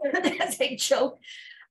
That's a joke.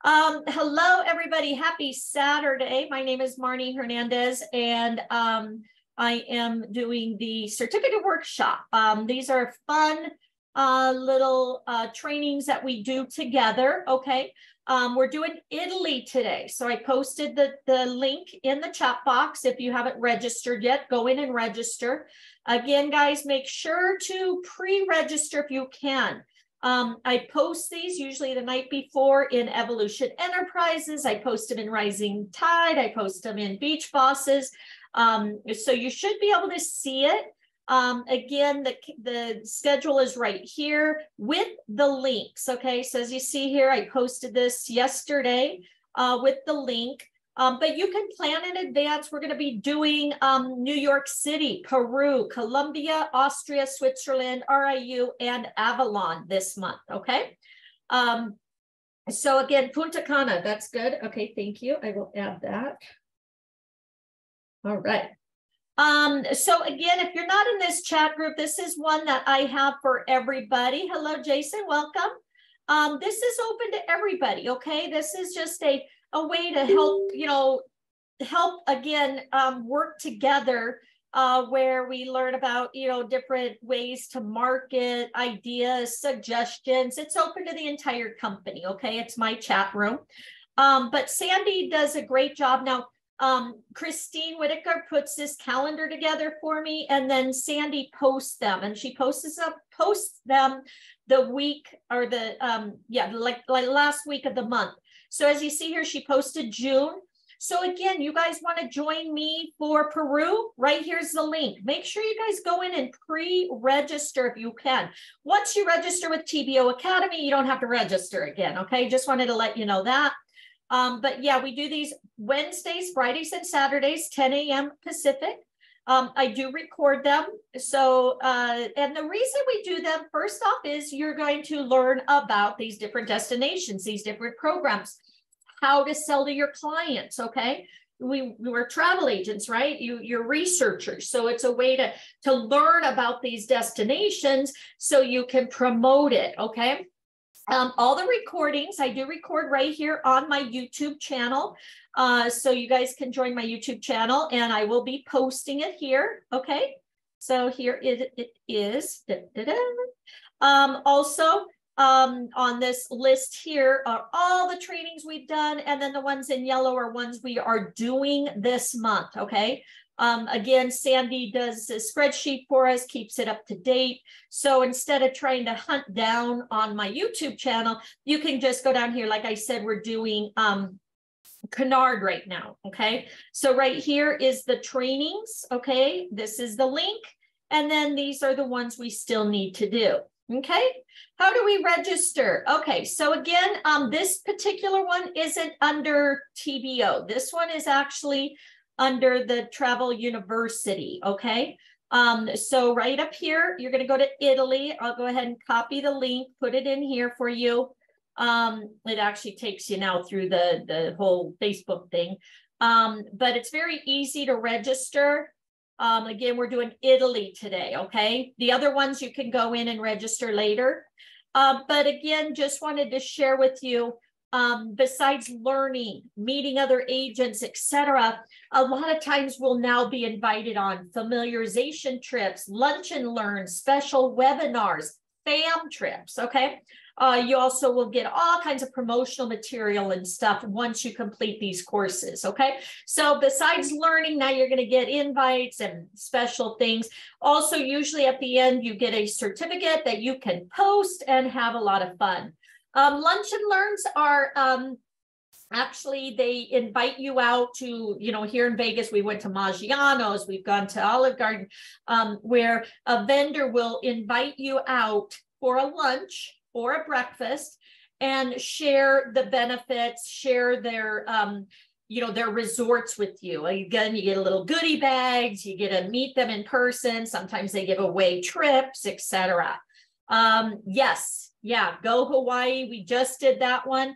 Hello, everybody. Happy Saturday. My name is Marnie Hernandez, and I am doing the certificate workshop. These are fun little trainings that we do together. Okay. We're doing Italy today. So I posted the link in the chat box. If you haven't registered yet, go in and register. Again, guys, make sure to pre-register if you can. I post these usually the night before in Evolution Enterprises. I post them in Rising Tide. I post them in Beach Bosses. So you should be able to see it. Again, the schedule is right here with the links. Okay, so as you see here, I posted this yesterday with the link. But you can plan in advance. We're going to be doing New York City, Peru, Colombia, Austria, Switzerland, RIU, and Avalon this month, okay? So again, Punta Cana, that's good. Okay, thank you. I will add that. All right. So again, if you're not in this chat group, this is one that I have for everybody. Hello, Jason, welcome. This is open to everybody, okay? This is just a way to help, help again, work together where we learn about, different ways to market, ideas, suggestions. It's open to the entire company, okay? It's my chat room. But Sandy does a great job. Now, Christine Whitaker puts this calendar together for me, and then Sandy posts them, and she posts them the week or the, like last week of the month. So as you see here, she posted June. So again, you guys want to join me for Peru? Right here's the link. Make sure you guys go in and pre-register if you can. Once you register with TBO Academy, you don't have to register again, okay? Just wanted to let you know that. But yeah, we do these Wednesdays, Fridays, and Saturdays, 10 a.m. Pacific. I do record them. So, and the reason we do them, first off, is you're going to learn about these different destinations, these different programs, how to sell to your clients, okay? We're travel agents, right? You're researchers. So it's a way to learn about these destinations so you can promote it, okay? All the recordings, I do record right here on my YouTube channel. So you guys can join my YouTube channel, and I will be posting it here. Okay. So here it is. Also, on this list here are all the trainings we've done. And then the ones in yellow are ones we are doing this month. Okay. Again, Sandy does a spreadsheet for us, keeps it up to date. So instead of trying to hunt down on my YouTube channel, you can just go down here. Like I said, we're doing Canard right now, okay? So right here is the trainings, okay? This is the link. And then these are the ones we still need to do, okay? How do we register? Okay, so again, this particular one isn't under TBO. This one is actually under the Travel University, okay? So right up here, you're gonna go to Italy. I'll go ahead and copy the link, put it in here for you. It actually takes you now through the whole Facebook thing. But it's very easy to register. Again, we're doing Italy today, okay? The other ones you can go in and register later. But again, just wanted to share with you, besides learning, meeting other agents, etc., a lot of times we'll now be invited on familiarization trips, lunch and learn, special webinars, fam trips, okay? You also will get all kinds of promotional material and stuff once you complete these courses, okay? So besides learning, now you're going to get invites and special things. Also, usually at the end, you get a certificate that you can post and have a lot of fun. Lunch and learns are actually, they invite you out to, here in Vegas, we went to Maggiano's, we've gone to Olive Garden, where a vendor will invite you out for a lunch or a breakfast and share the benefits, share their, their resorts with you. Again, you get a little goodie bags, you get to meet them in person. Sometimes they give away trips, etc. Yes, yeah, go Hawaii. We just did that one.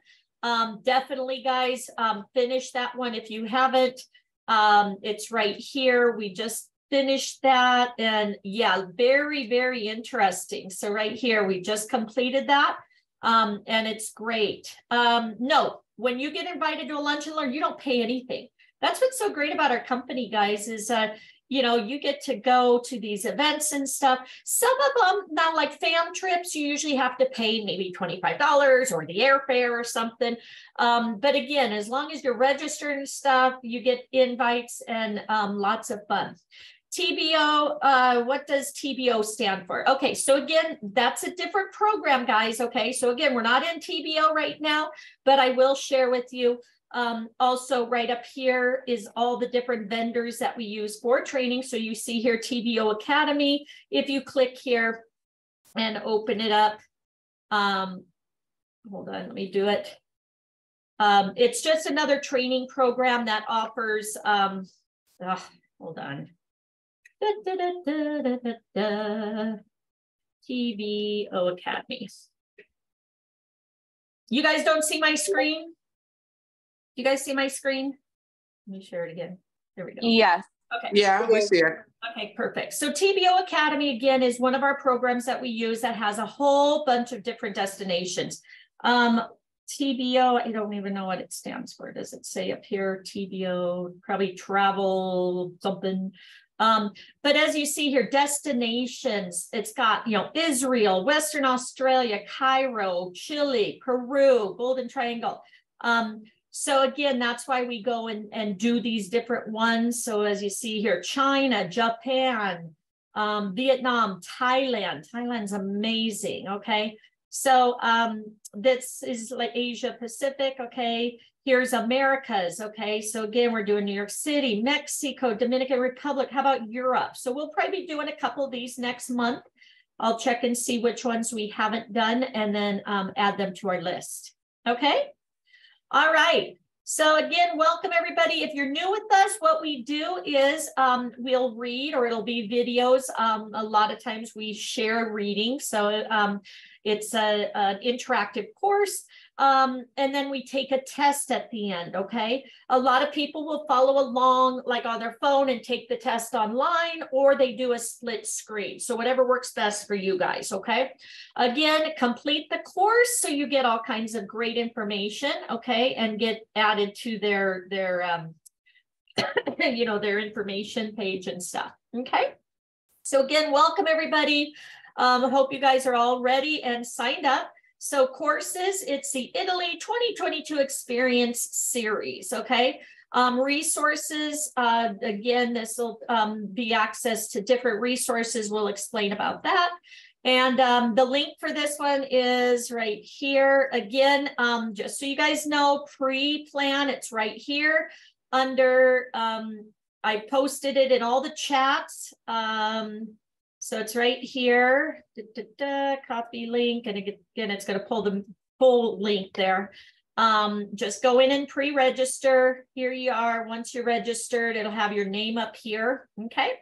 Definitely, guys, finish that one if you haven't. It's right here. We just finished that, and yeah, very, very interesting. So right here, we just completed that. And it's great. No, when you get invited to a lunch and learn, you don't pay anything. That's what's so great about our company, guys, is you know, you get to go to these events and stuff. Some of them, now like fam trips, you usually have to pay maybe $25 or the airfare or something. But again, as long as you're registered and stuff, you get invites and lots of fun. TBO, what does TBO stand for? Okay, so again, that's a different program, guys. Okay, so again, we're not in TBO right now, but I will share with you. Also right up here is all the different vendors that we use for training. So you see here TBO Academy. If you click here and open it up, hold on, let me do it. It's just another training program that offers, hold on. TBO Academy. You guys don't see my screen? You guys see my screen? Let me share it again. There we go. Yes. Okay. Yeah, we see it. Okay, perfect. So TBO Academy, again, is one of our programs that we use that has a whole bunch of different destinations. TBO, I don't even know what it stands for. Does it say up here? TBO, probably travel something. But as you see here, destinations, it's got, you know, Israel, Western Australia, Cairo, Chile, Peru, Golden Triangle. So again, that's why we go and do these different ones. So as you see here, China, Japan, Vietnam, Thailand. Thailand's amazing, okay? So this is like Asia Pacific, okay? Here's Americas, okay? So again, we're doing New York City, Mexico, Dominican Republic. How about Europe? So we'll probably be doing a couple of these next month. I'll check and see which ones we haven't done and then add them to our list, okay? All right. So again, welcome everybody. If you're new with us, what we do is we'll read, or it'll be videos. A lot of times we share reading. So it's an interactive course. And then we take a test at the end, okay? A lot of people will follow along like on their phone and take the test online, or they do a split screen. So whatever works best for you guys, okay? Again, complete the course so you get all kinds of great information, okay? And get added to their you know, their information page and stuff, okay? So again, welcome everybody. I hope you guys are all ready and signed up. So courses, it's the Italy 2022 Experience Series, okay? Resources, again, this will be access to different resources. We'll explain about that. And the link for this one is right here. Again, just so you guys know, pre-plan, it's right here under, I posted it in all the chats. So it's right here, copy link, and again, it's going to pull the full link there. Just go in and pre-register. Here you are. Once you're registered, it'll have your name up here, okay?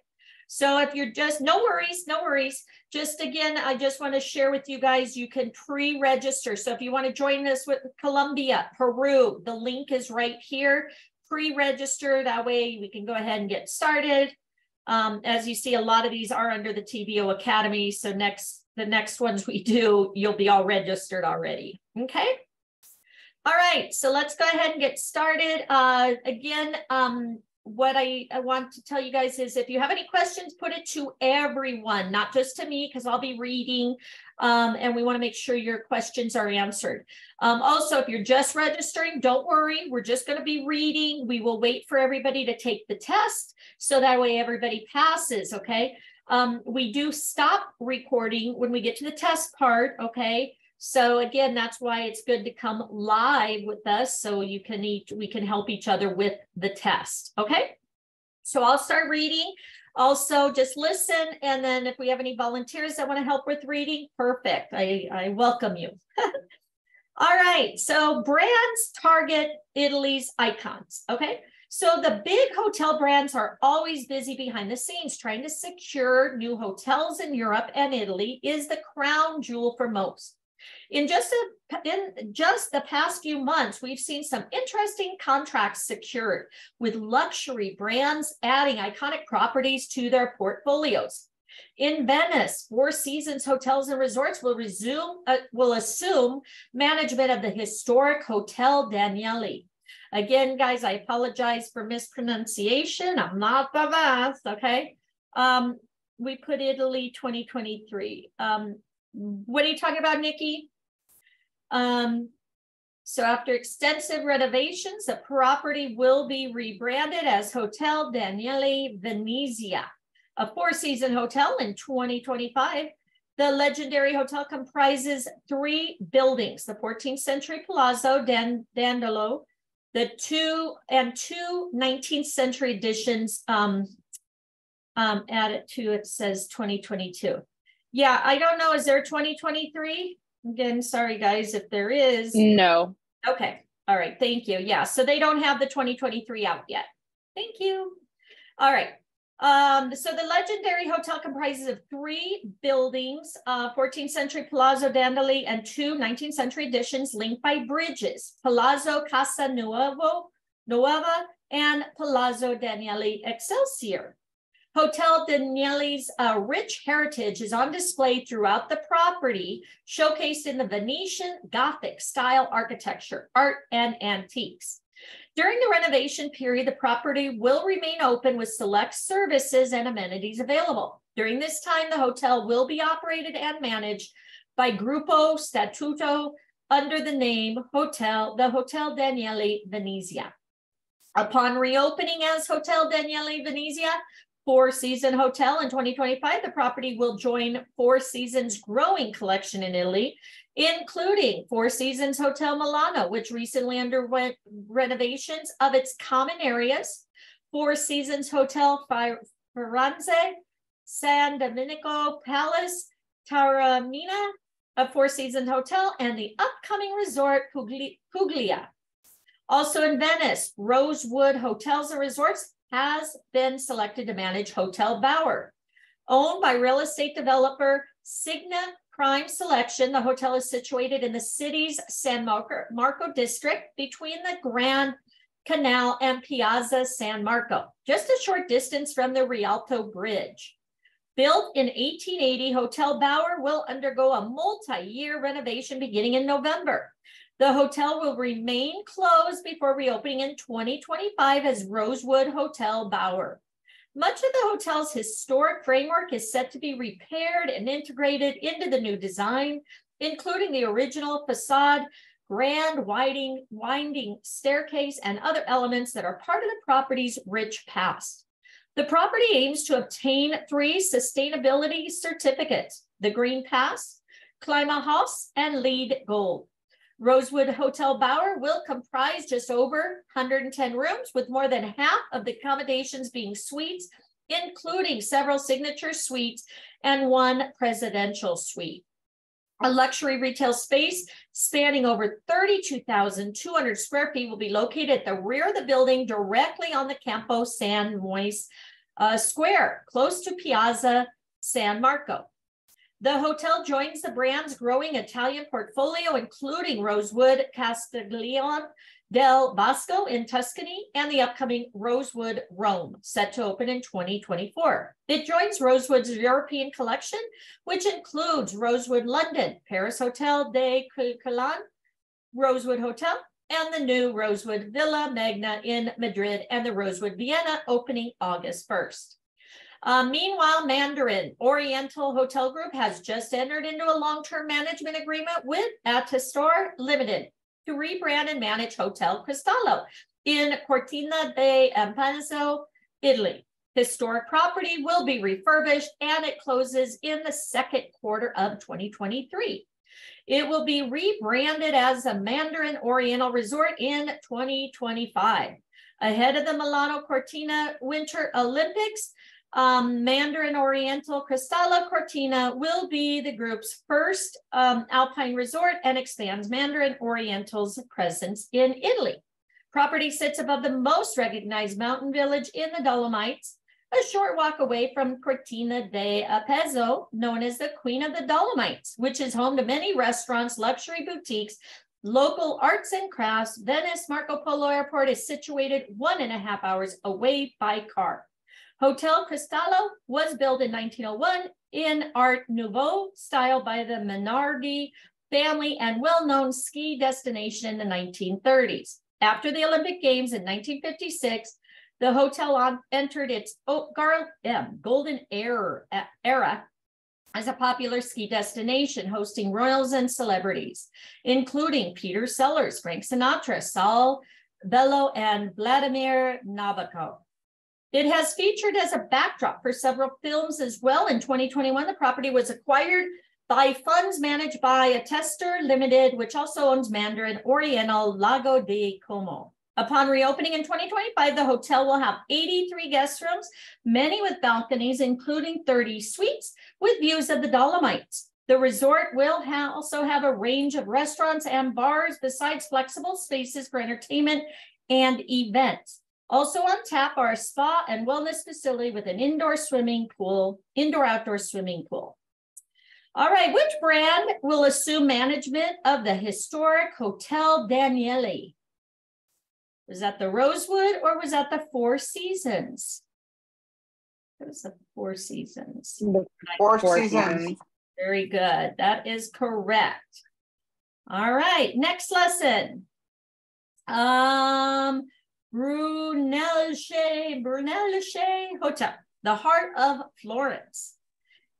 So if you're just, no worries, no worries. Just again, I just want to share with you guys, you can pre-register. So if you want to join us with Colombia, Peru, the link is right here. Pre-register, that way we can go ahead and get started. As you see, a lot of these are under the TBO Academy. So the next ones we do, you'll be all registered already. Okay. All right. So let's go ahead and get started. Again, what I want to tell you guys is if you have any questions, put it to everyone, not just to me, because I'll be reading. And we want to make sure your questions are answered. Also, if you're just registering, don't worry. We're just going to be reading. We will wait for everybody to take the test, so that way everybody passes, okay? We do stop recording when we get to the test part, okay? So again, that's why it's good to come live with us, so we can help each other with the test, okay? So I'll start reading. Also, just listen, and then if we have any volunteers that want to help with reading, perfect. I welcome you. All right, so brands target Italy's icons, okay? So the big hotel brands are always busy behind the scenes. Trying to secure new hotels in Europe and Italy is the crown jewel for most. In just the past few months, we've seen some interesting contracts secured with luxury brands adding iconic properties to their portfolios. In Venice, Four Seasons Hotels and Resorts will assume management of the historic Hotel Danieli. Again, guys, I apologize for mispronunciation. I'm not the best, okay? We put Italy 2023. What are you talking about, Nikki? So after extensive renovations, the property will be rebranded as Hotel Danieli Venezia, a four-season hotel in 2025. The legendary hotel comprises 3 buildings: the 14th century Palazzo Dandolo, the two 19th century additions. Add it to, it says 2022. Yeah, I don't know. Is there 2023? Again, sorry guys, if there is. No. Okay. All right. Thank you. Yeah. So they don't have the 2023 out yet. Thank you. All right. So the legendary hotel comprises of 3 buildings, 14th century Palazzo Dandoli and 2 19th century additions linked by bridges: Palazzo Casa Nuova and Palazzo Danieli Excelsior. Hotel Danieli's rich heritage is on display throughout the property, showcased in the Venetian Gothic style architecture, art, and antiques. During the renovation period, the property will remain open with select services and amenities available. During this time, the hotel will be operated and managed by Gruppo Statuto under the name the Hotel Danieli Venezia. Upon reopening as Hotel Danieli Venezia, Four-Season Hotel in 2025, the property will join Four Seasons' growing collection in Italy, including Four Seasons Hotel Milano, which recently underwent renovations of its common areas, Four Seasons Hotel Firenze, San Domenico Palace, Taormina, a Four Seasons Hotel, and the upcoming resort Puglia. Also in Venice, Rosewood Hotels and Resorts has been selected to manage Hotel Bauer. Owned by real estate developer Signa Prime Selection, the hotel is situated in the city's San Marco district between the Grand Canal and Piazza San Marco, just a short distance from the Rialto Bridge. Built in 1880, Hotel Bauer will undergo a multi-year renovation beginning in November. The hotel will remain closed before reopening in 2025 as Rosewood Hotel Bauer. Much of the hotel's historic framework is set to be repaired and integrated into the new design, including the original facade, grand winding staircase, and other elements that are part of the property's rich past. The property aims to obtain 3 sustainability certificates: the Green Pass, Klimahaus, and LEED Gold. Rosewood Hotel Bauer will comprise just over 110 rooms, with more than half of the accommodations being suites, including several signature suites and 1 presidential suite. A luxury retail space spanning over 32,200 square feet will be located at the rear of the building, directly on the Campo San Moise Square, close to Piazza San Marco. The hotel joins the brand's growing Italian portfolio, including Rosewood Castiglione del Bosco in Tuscany and the upcoming Rosewood Rome, set to open in 2024. It joins Rosewood's European collection, which includes Rosewood London, Paris Hotel de Coquelin, Rosewood Hotel, and the new Rosewood Villa Magna in Madrid, and the Rosewood Vienna, opening August 1st. Meanwhile, Mandarin Oriental Hotel Group has just entered into a long-term management agreement with Atestor Limited to rebrand and manage Hotel Cristallo in Cortina d'Ampezzo, Italy. Historic property will be refurbished and it closes in the second quarter of 2023. It will be rebranded as a Mandarin Oriental Resort in 2025. Ahead of the Milano Cortina Winter Olympics, Mandarin Oriental Cristallo Cortina will be the group's first alpine resort and expands Mandarin Oriental's presence in Italy. Property sits above the most recognized mountain village in the Dolomites, a short walk away from Cortina d'Ampezzo, known as the Queen of the Dolomites, which is home to many restaurants, luxury boutiques, local arts and crafts. Venice Marco Polo Airport is situated 1.5 hours away by car. Hotel Cristallo was built in 1901 in Art Nouveau style by the Minardi family and well-known ski destination in the 1930s. After the Olympic Games in 1956, the hotel entered its golden era as a popular ski destination, hosting royals and celebrities, including Peter Sellers, Frank Sinatra, Saul Bellow, and Vladimir Nabokov. It has featured as a backdrop for several films as well. In 2021, the property was acquired by funds managed by Attester Limited, which also owns Mandarin Oriental Lago de Como. Upon reopening in 2025, the hotel will have 83 guest rooms, many with balconies, including 30 suites with views of the Dolomites. The resort will also have a range of restaurants and bars, besides flexible spaces for entertainment and events. Also on tap are a spa and wellness facility with an indoor-outdoor swimming pool. All right, which brand will assume management of the historic Hotel Danieli? Was that the Rosewood or was that the Four Seasons? It was the Four Seasons. The Four Seasons. Very good. That is correct. All right, next lesson. Brunelleschi Hotel, the heart of Florence.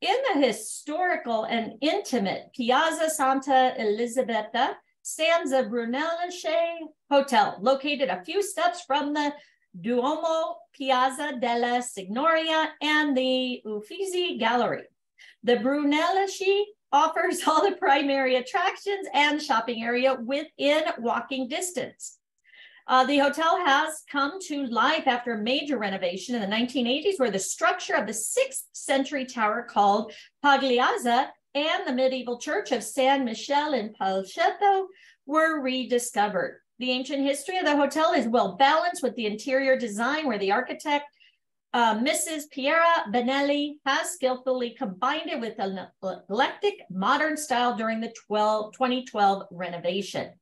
In the historical and intimate Piazza Santa Elisabetta stands the Brunelleschi Hotel, located a few steps from the Duomo, Piazza della Signoria, and the Uffizi Gallery. The Brunelleschi offers all the primary attractions and shopping area within walking distance. The hotel has come to life after a major renovation in the 1980s, where the structure of the 6th century tower called Pagliazza and the medieval church of San Michele in Palcetto were rediscovered. The ancient history of the hotel is well balanced with the interior design, where the architect, Mrs. Piera Benelli, has skillfully combined it with an eclectic modern style during the 2012 renovation.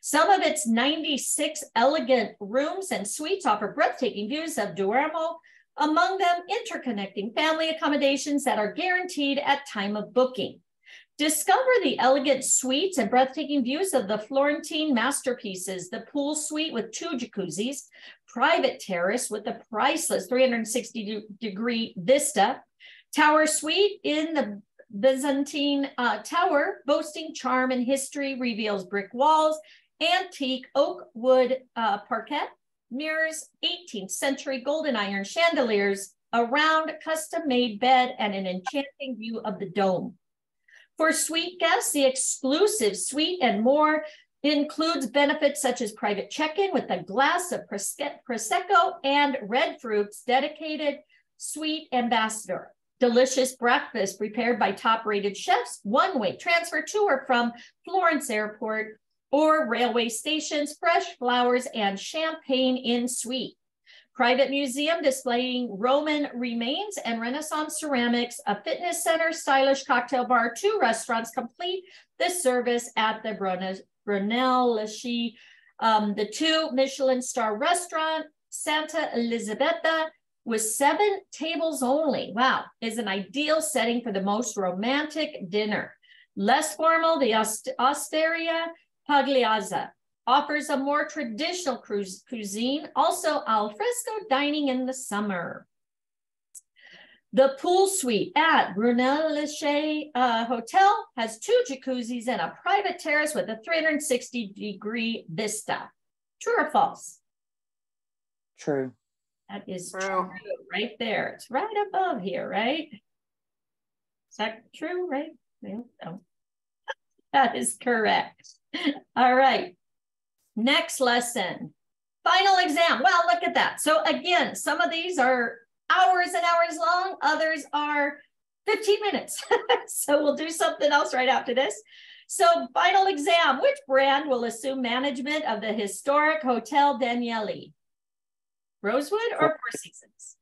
Some of its 96 elegant rooms and suites offer breathtaking views of Duomo, among them interconnecting family accommodations that are guaranteed at time of booking. Discover the elegant suites and breathtaking views of the Florentine masterpieces, the pool suite with 2 jacuzzis, private terrace with a priceless 360-degree vista, tower suite in the Byzantine tower, boasting charm and history, reveals brick walls, antique oak wood parquet, mirrors, 18th century golden iron chandeliers, a round custom-made bed, and an enchanting view of the dome. For suite guests, the exclusive suite and more includes benefits such as private check-in with a glass of Prosecco and red fruits, dedicated suite ambassador, delicious breakfast prepared by top-rated chefs, one-way transfer to or from Florence Airport or railway stations, fresh flowers, and champagne in suite. Private museum displaying Roman remains and Renaissance ceramics, a fitness center, stylish cocktail bar, 2 restaurants complete the service at the Brunelleschi. The 2 Michelin star restaurant, Santa Elisabetta, with 7 tables only, wow, is an ideal setting for the most romantic dinner. Less formal, the Osteria Pagliazza offers a more traditional cuisine, also al fresco dining in the summer. The pool suite at Brunelleschi Hotel has 2 jacuzzis and a private terrace with a 360-degree vista. True or false? True. That is true right there. It's right above here, right? Is that true, right? No. That is correct. All right. Next lesson. Final exam. Well, look at that. So again, some of these are hours and hours long. Others are 15 minutes. So we'll do something else right after this. So final exam. Which brand will assume management of the historic Hotel Danieli? Rosewood or Four Seasons?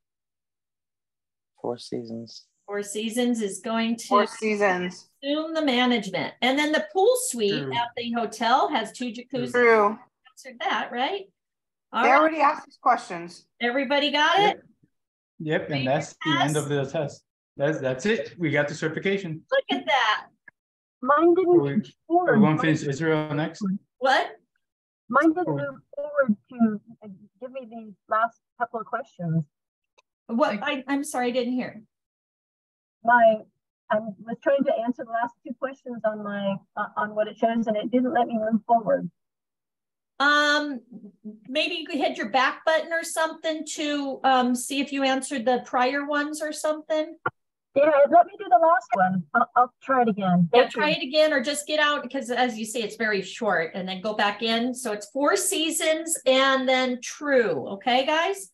Four Seasons. Four Seasons is going to Four Seasons assume the management. And then the pool suite at the hotel has 2 jacuzzis. True. Answered that, right? They already asked these questions. Everybody got it? Yep, and that's the end of the test. That's it. We got the certification. Look at that. Mine didn't move Are we forward. going to finish Israel next? What? Mine didn't move forward to give me these last couple of questions. What? I'm sorry, I didn't hear. I was trying to answer the last two questions on my on what it shows, and it didn't let me move forward. Maybe you could hit your back button or something to see if you answered the prior ones or something. Yeah, let me do the last one. I'll try it again. Yeah, try it again, or just get out, because as you say, it's very short, and then go back in. So it's 4 seasons and then true. Okay, guys.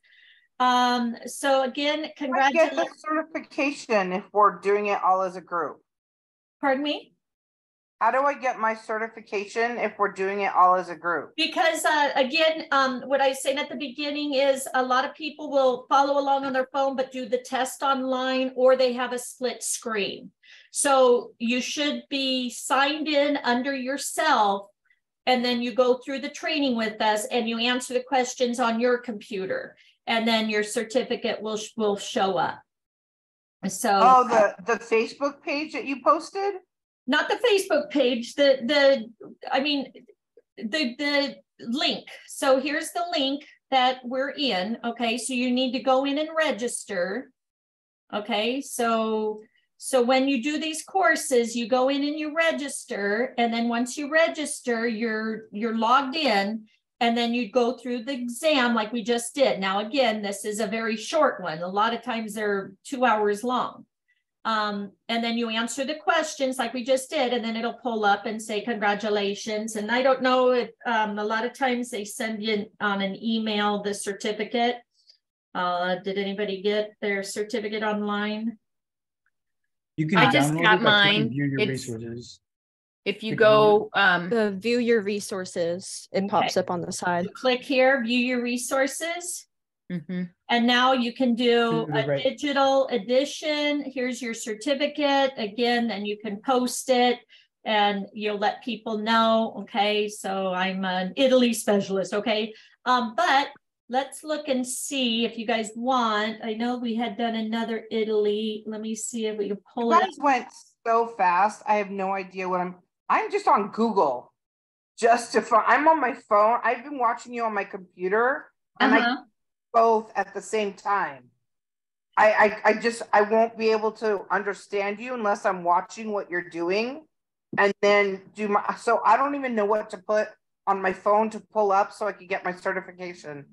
So again, I congratulations. get the certification if we're doing it all as a group. Pardon me? How do I get my certification if we're doing it all as a group? Because again, what I said at the beginning is a lot of people will follow along on their phone, but do the test online, or they have a split screen. So you should be signed in under yourself, and then you go through the training with us and you answer the questions on your computer, and then your certificate will show up. So the Facebook page that you posted? Not the Facebook page, the link. So here's the link that we're in. Okay, so you need to go in and register. Okay, so when you do these courses, you go in and you register, and then once you register, you're logged in, and then you go through the exam like we just did. Now again, this is a very short one. A lot of times they're 2 hours long. And then you answer the questions like we just did, and then it'll pull up and say congratulations. And I don't know if a lot of times they send you on an email the certificate. Did anybody get their certificate online? You can I just download got it by clicking mine. View your It's- resources. If you Click go, The view your resources, it pops Okay. up on the side. You click here, view your resources. mhm. And now you can do To the a right. digital edition. Here's your certificate again, and you can post it and you'll let people know. Okay, so I'm an Italy specialist. Okay, but let's look and see if you guys want. I know we had done another Italy. Let me see if we can pull You it up. guys went so fast. I have no idea what I'm just on Google just to find. I'm on my phone. I've been watching you on my computer, and I both at the same time. I won't be able to understand you unless I'm watching what you're doing, and then so I don't even know what to put on my phone to pull up so I can get my certification.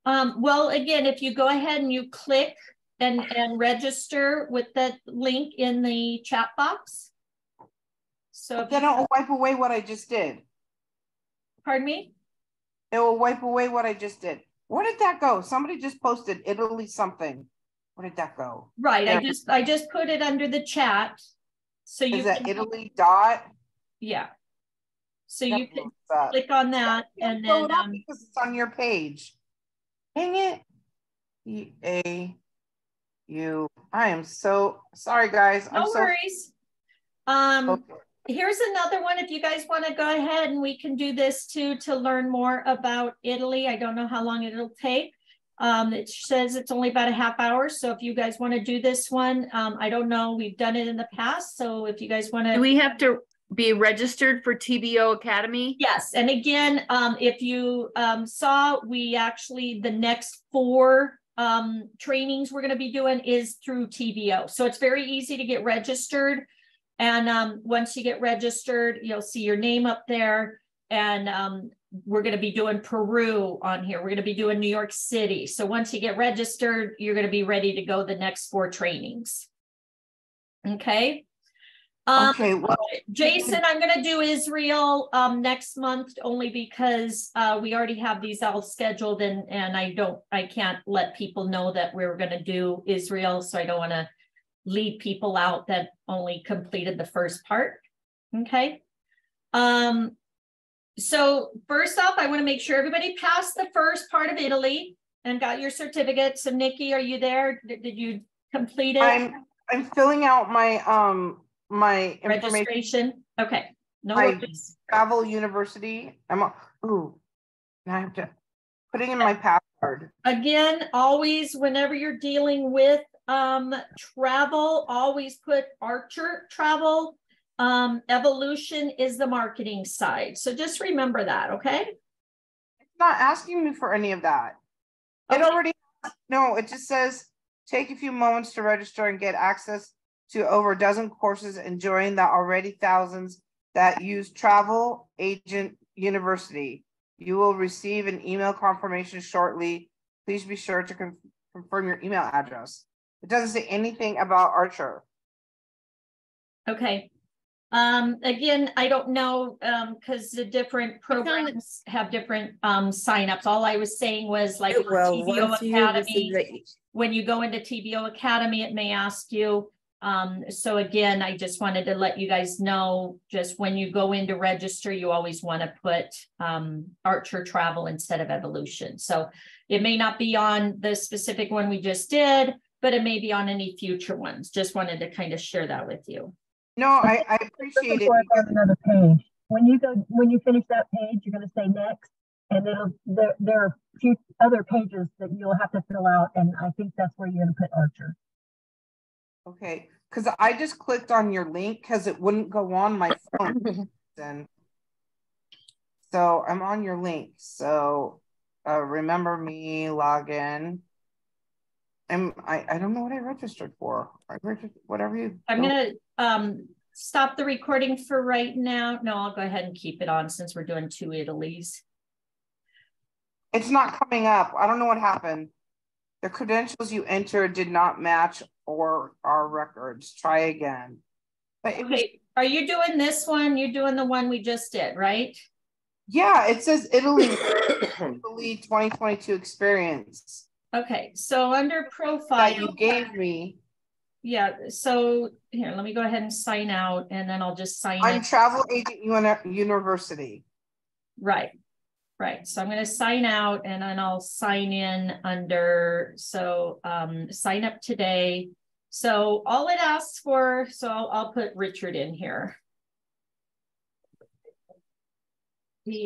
Well, again, if you go ahead and you click and register with that link in the chat box. So if Then it'll wipe away what I just did. pardon me? It will wipe away what I just did. Where did that go? Somebody just posted Italy something. Where did that go? Right, There. I just put it under the chat. So you Is that can, Italy dot? yeah. So That you can looks up. click on that and Pull then it up because it's on your page. Dang it. I am so sorry, guys. no worries. Okay. Here's another one if you guys want to go ahead, and we can do this too to learn more about Italy. I don't know how long it'll take. It says it's only about a half hour. So if you guys want to do this one, I don't know. We've done it in the past. So if you guys want to. Do we have to be registered for TBO Academy? Yes. And again, if you saw, we actually, the next 4 trainings we're going to be doing is through TBO. So it's very easy to get registered. And once you get registered, you'll see your name up there. And we're going to be doing Peru on here. We're going to be doing New York City. So once you get registered, you're going to be ready to go the next 4 trainings. Okay. Okay. Well, Jason, I'm going to do Israel next month only because we already have these all scheduled, and I can't let people know that we're going to do Israel. So I don't want to lead people out that only completed the first part. Okay. So first off, I want to make sure everybody passed the first part of Italy and got your certificate. So Nikki, are you there? Did you complete it? I'm filling out my my information. Registration. Okay. No My worries. travel university. Now I have to putting in my password. Again, always, whenever you're dealing with travel, always put Archer travel. Evolution is the marketing side. So just remember that, okay? It's not asking me for any of that. It already, no, it just says, take a few moments to register and get access to over a dozen courses and join the already thousands that use Travel Agent University. You will receive an email confirmation shortly. Please be sure to confirm your email address. It doesn't say anything about Archer. Okay. Again, I don't know, because the different programs have different signups. All I was saying was like TBO Academy. When you go into TBO Academy, it may ask you. So again, I just wanted to let you guys know, just when you go in to register, you always want to put Archer Travel instead of Evolution. So it may not be on the specific one we just did, but it may be on any future ones. Just wanted to kind of share that with you. No, I appreciate it. On another page. When you finish that page, you're going to say next, and there are a few other pages that you'll have to fill out, and I think that's where you're going to put Archer. Okay, because I just clicked on your link because it wouldn't go on my phone. Then, so I'm on your link. So remember me, log in. I don't know what I registered for. I registered whatever you. I'm gonna stop the recording for right now. No, I'll go ahead and keep it on since we're doing 2 Italys. It's not coming up. I don't know what happened. The credentials you entered did not match or our records. Try again. But it was, are you doing this one? You're doing the one we just did, right? Yeah, it says Italy, Italy 2022 experience. Okay, so under profile that you gave me. Yeah, so here, let me go ahead and sign out, and then I'll just sign in. I'm Travel Agent University. Right. So I'm going to sign out, and then I'll sign in under, so sign up today. So all it asks for, so I'll put Richard in here.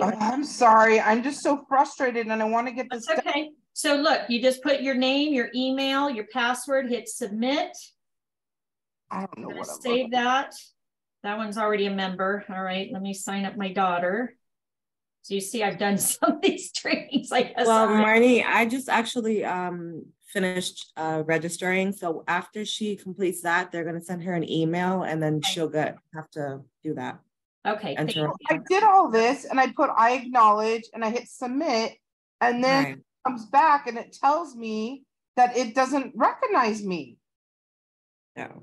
I'm sorry, I'm just so frustrated, and I want to get this done. Okay. So look, you just put your name, your email, your password, hit submit. I don't know what I'm save that. That one's already a member. All right, let me sign up my daughter. So you see, I've done some of these trainings. I guess. Well, Marnie, I just actually finished registering. So after she completes that, they're gonna send her an email, and then she'll have to do that. Okay. I did all this, and I put I acknowledge, and I hit submit, and then it comes back, and it tells me that it doesn't recognize me. No.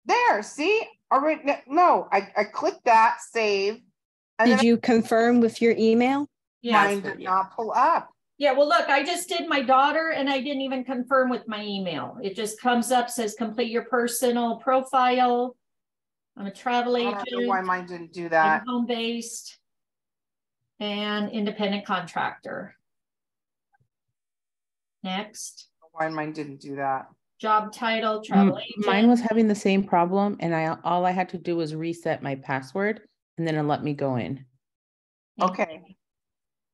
There, see? All right, no, I clicked that, save. And did you confirm with your email? Yeah. Mine did not pull up. Yeah, well, look, I just did my daughter, and I didn't even confirm with my email. It just comes up, says complete your personal profile. I'm a travel agent. I don't know why mine didn't do that. Home-based and independent contractor. Next. Why mine didn't do that. Job title, travel agent. Mine was having the same problem, and all I had to do was reset my password, and then it let me go in. Okay.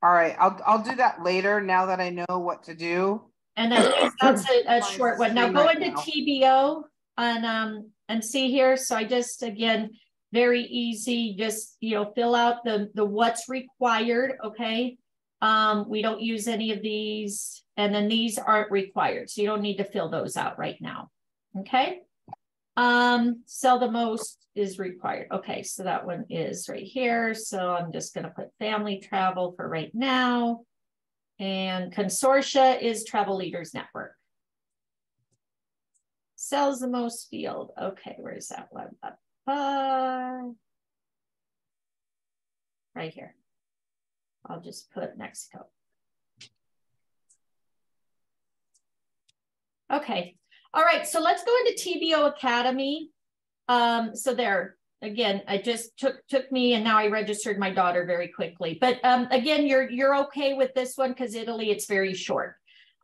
All right, I'll do that later now that I know what to do. And that's a short one. Now go into TBO and see here. So I just, again, very easy, just, fill out the what's required, okay? We don't use any of these, and then these aren't required, so you don't need to fill those out right now, okay? Sell the most is required. Okay, so that one is right here. So I'm just going to put family travel for right now. And consortia is Travel Leaders Network. Sells the most field. Okay, where's that one? Right here. I'll just put Mexico. Okay. All right. So let's go into TBO Academy. So there, again, I just took me, and now I registered my daughter very quickly. But again, you're okay with this one because Italy, it's very short.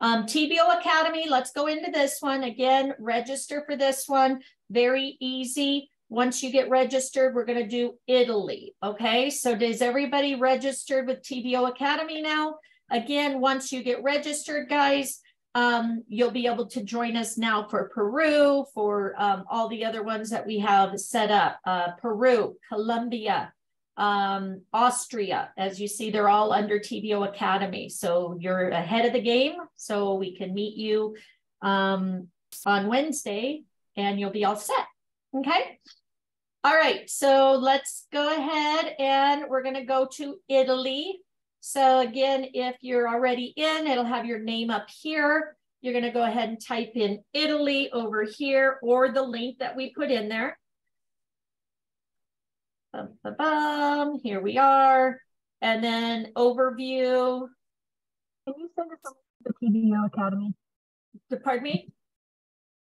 TBO Academy, let's go into this one. Again, register for this one. Very easy. Once you get registered, we're going to do Italy. Okay, so is everybody registered with TBO Academy now? Again, once you get registered, guys, you'll be able to join us now for Peru, for all the other ones that we have set up. Peru, Colombia, Austria. As you see, they're all under TBO Academy. So you're ahead of the game. So we can meet you on Wednesday and you'll be all set. Okay. All right. So let's go ahead and we're going to go to Italy. So again, if you're already in, it'll have your name up here. You're going to go ahead and type in Italy over here or the link that we put in there. Here we are. And then overview. Can you send us a link to the TBO Academy? Pardon me?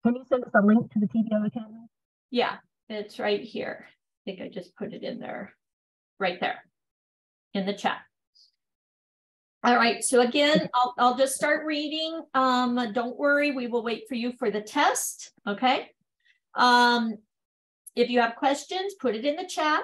Can you send us a link to the TBO Academy? Yeah, it's right here. I think I just put it in there, right there in the chat. All right, so again, I'll just start reading. Don't worry, we will wait for you for the test, okay? If you have questions, put it in the chat.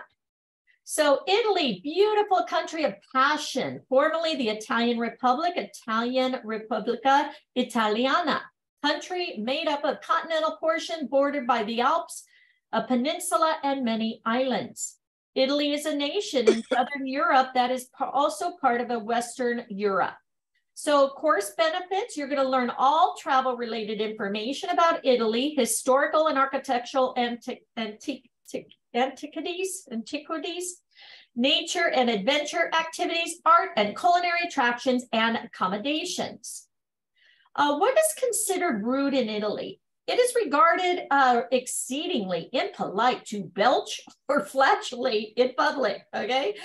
So Italy, beautiful country of passion, formerly the Italian Republic, Italian Repubblica Italiana, country made up of continental portion bordered by the Alps, a peninsula, and many islands. Italy is a nation in Southern Europe that is also part of a Western Europe. So course benefits, you're going to learn all travel related information about Italy, historical and architectural antiquities, nature and adventure activities, art and culinary attractions, and accommodations. What is considered rude in Italy? It is regarded exceedingly impolite to belch or flatulate in public, okay?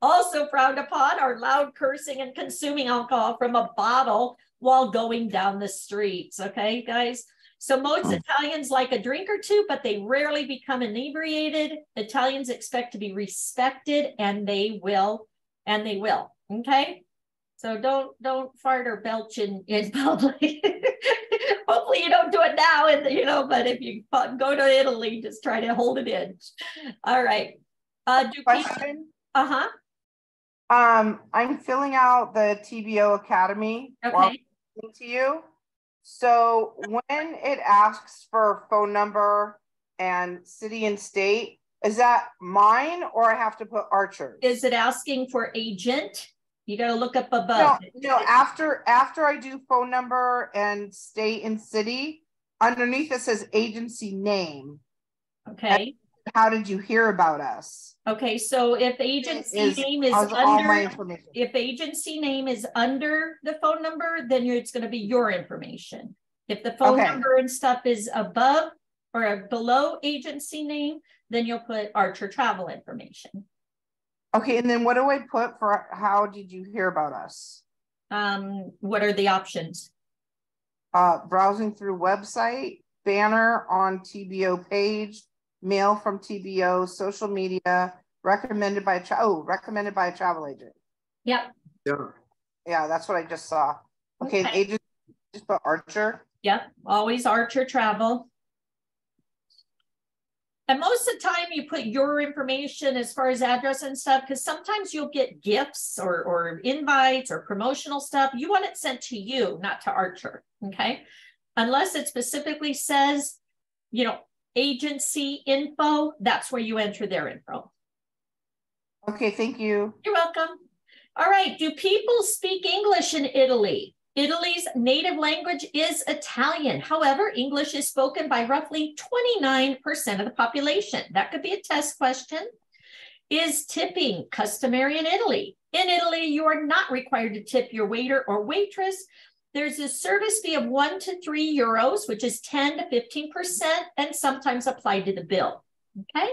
Also frowned upon are loud cursing and consuming alcohol from a bottle while going down the streets, okay, guys? So most Italians like a drink or two, but they rarely become inebriated. Italians expect to be respected, and they will, okay? So don't fart or belch in public. Hopefully you don't do it now, and but if you go to Italy, just try to hold it in. All right. Question? I'm filling out the TBO Academy. Okay. To you. So when it asks for phone number and city and state, is that mine or I have to put Archer? Is it asking for agent? You got to look up above. No, after I do phone number and state and city, underneath it says agency name. Okay. And how did you hear about us? Okay, so if agency name is under, if agency name is under the phone number, then it's going to be your information. If the phone number and stuff is above or below agency name, then you'll put Archer travel information. Okay, and then what do I put for how did you hear about us? What are the options? Browsing through website, banner on TBO page, mail from TBO, social media, recommended by a travel agent. Yep. Yeah, that's what I just saw. Okay, the agent just put Archer. Yep, always Archer travel. And most of the time you put your information as far as address and stuff, because sometimes you'll get gifts or invites or promotional stuff. You want it sent to you, not to Archer, okay? Unless it specifically says, agency info, that's where you enter their info. Okay, thank you. You're welcome. All right, do people speak English in Italy? Italy's native language is Italian. However, English is spoken by roughly 29% of the population. That could be a test question. Is tipping customary in Italy? In Italy, you are not required to tip your waiter or waitress. There's a service fee of 1 to 3 euros, which is 10 to 15%, and sometimes applied to the bill. Okay.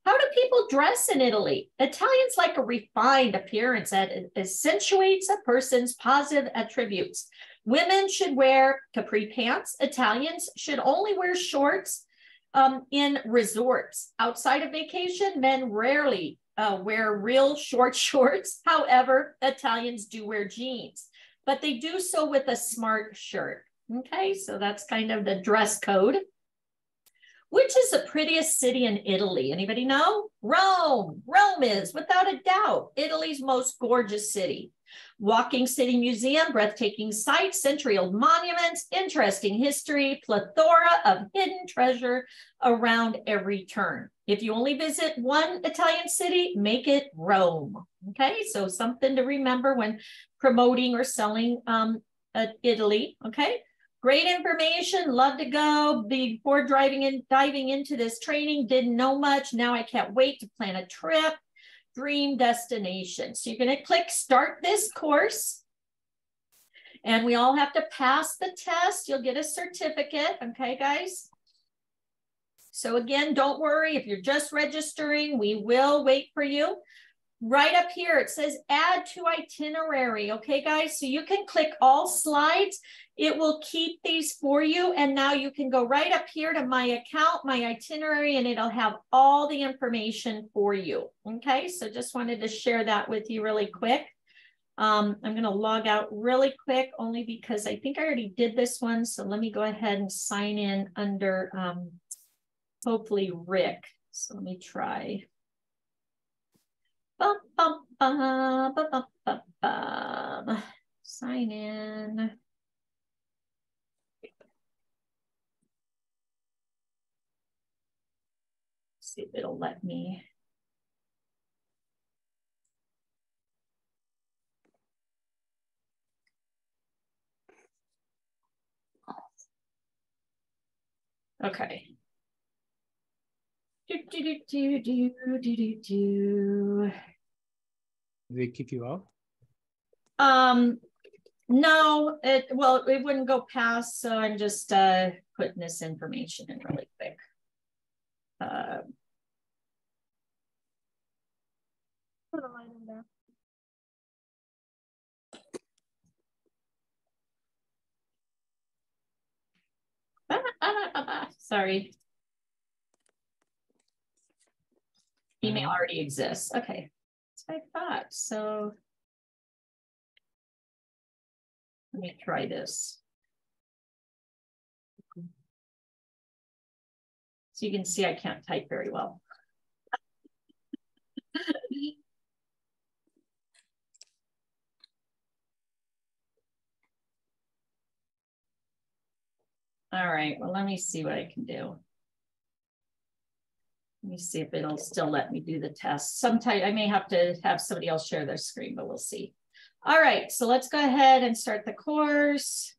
How do people dress in Italy? Italians like a refined appearance that accentuates a person's positive attributes. Women should wear capri pants. Italians should only wear shorts in resorts. Outside of vacation, men rarely wear real short shorts. However, Italians do wear jeans, but they do so with a smart shirt. Okay, so that's kind of the dress code. Which is the prettiest city in Italy? Anybody know? Rome. Rome is, without a doubt, Italy's most gorgeous city. Walking city museum, breathtaking sights, century-old monuments, interesting history, plethora of hidden treasure around every turn. If you only visit one Italian city, make it Rome. Okay, so something to remember when promoting or selling Italy. Okay, great information. Love to go. Before diving into this training, didn't know much. Now I can't wait to plan a trip. Dream destination. So you're going to click start this course. And we all have to pass the test. You'll get a certificate. Okay, guys? So again, don't worry if you're just registering. We will wait for you. Right up here, it says add to itinerary. Okay, guys? So you can click all slides. It will keep these for you. And now you can go right up here to my account, my itinerary, and it'll have all the information for you. Okay, so just wanted to share that with you really quick. I'm going to log out really quick only because I think I already did this one. So let me go ahead and sign in under hopefully Rick. So let me try. Sign in. See if it'll let me. Okay. Did they kick you out? No, it wouldn't go past, so I'm just putting this information in really quick. Put a line in there. Sorry. Email already exists. Okay, that's what I thought. So let me try this. So you can see I can't type very well. All right, well, let me see what I can do. Let me see if it'll still let me do the test. Sometimes I may have to have somebody else share their screen, but we'll see. All right, so let's go ahead and start the course.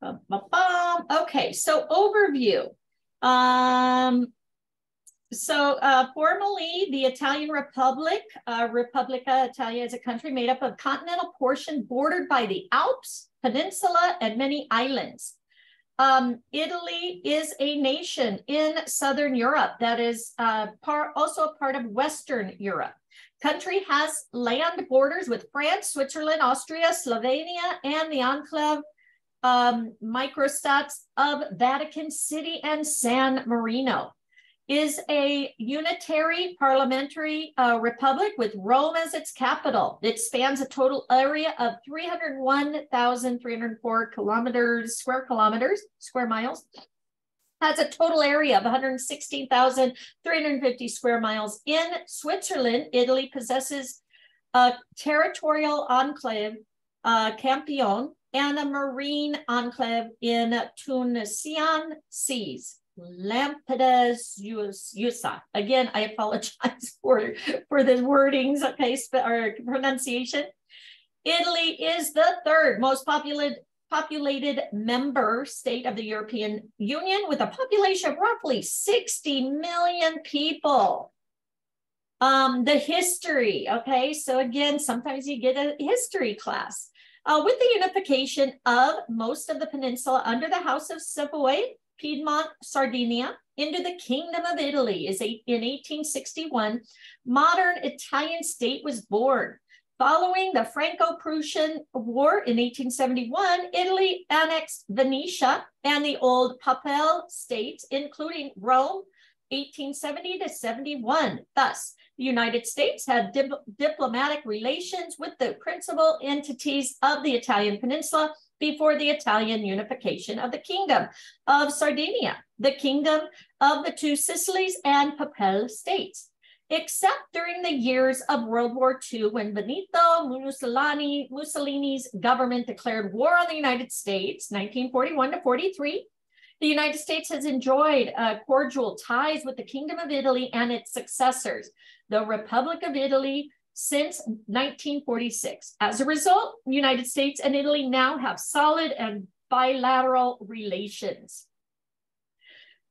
Okay, so overview. Formally, the Italian Republic, Repubblica Italia, is a country made up of a continental portion bordered by the Alps, peninsula, and many islands. Italy is a nation in Southern Europe that is also a part of Western Europe. Country has land borders with France, Switzerland, Austria, Slovenia, and the enclave microstats of Vatican City and San Marino. Is a unitary parliamentary republic with Rome as its capital. It spans a total area of 301,304 square miles. Has a total area of 116,350 square miles. In Switzerland, Italy possesses a territorial enclave, Campione, and a marine enclave in Tunisian seas. Lampedusa. Again, I apologize for the wordings, okay, or pronunciation. Italy is the third most populated member state of the European Union with a population of roughly 60 million people. The history, okay, so again, sometimes you get a history class. With the unification of most of the peninsula under the House of Savoy, Piedmont, Sardinia, into the Kingdom of Italy in 1861, modern Italian state was born. Following the Franco-Prussian War in 1871, Italy annexed Venetia and the old Papal states, including Rome, 1870 to 71. Thus, the United States had diplomatic relations with the principal entities of the Italian peninsula before the Italian unification of the Kingdom of Sardinia, the Kingdom of the Two Sicilies, and Papal states. except during the years of World War II, when Benito Mussolini's government declared war on the United States, 1941 to 43. The United States has enjoyed cordial ties with the Kingdom of Italy and its successors, the Republic of Italy, since 1946. As a result, the United States and Italy now have solid and bilateral relations.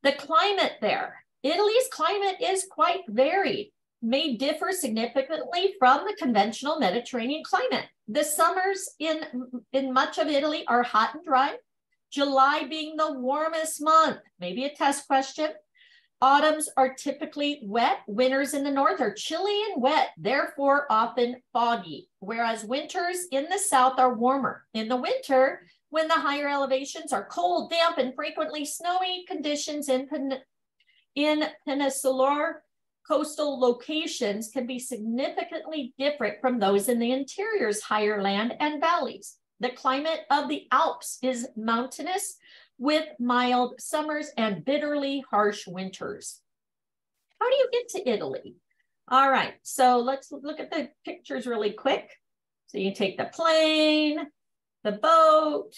The climate there. Italy's climate is quite varied, may differ significantly from the conventional Mediterranean climate. The summers in much of Italy are hot and dry, July being the warmest month, maybe a test question. Autumns are typically wet. Winters in the north are chilly and wet, therefore often foggy, whereas winters in the south are warmer. In the winter, when the higher elevations are cold, damp, and frequently snowy, conditions in peninsular coastal locations can be significantly different from those in the interior's higher land and valleys. The climate of the Alps is mountainous with mild summers and bitterly harsh winters. How do you get to Italy? All right, so let's look at the pictures really quick. So you take the plane, the boat,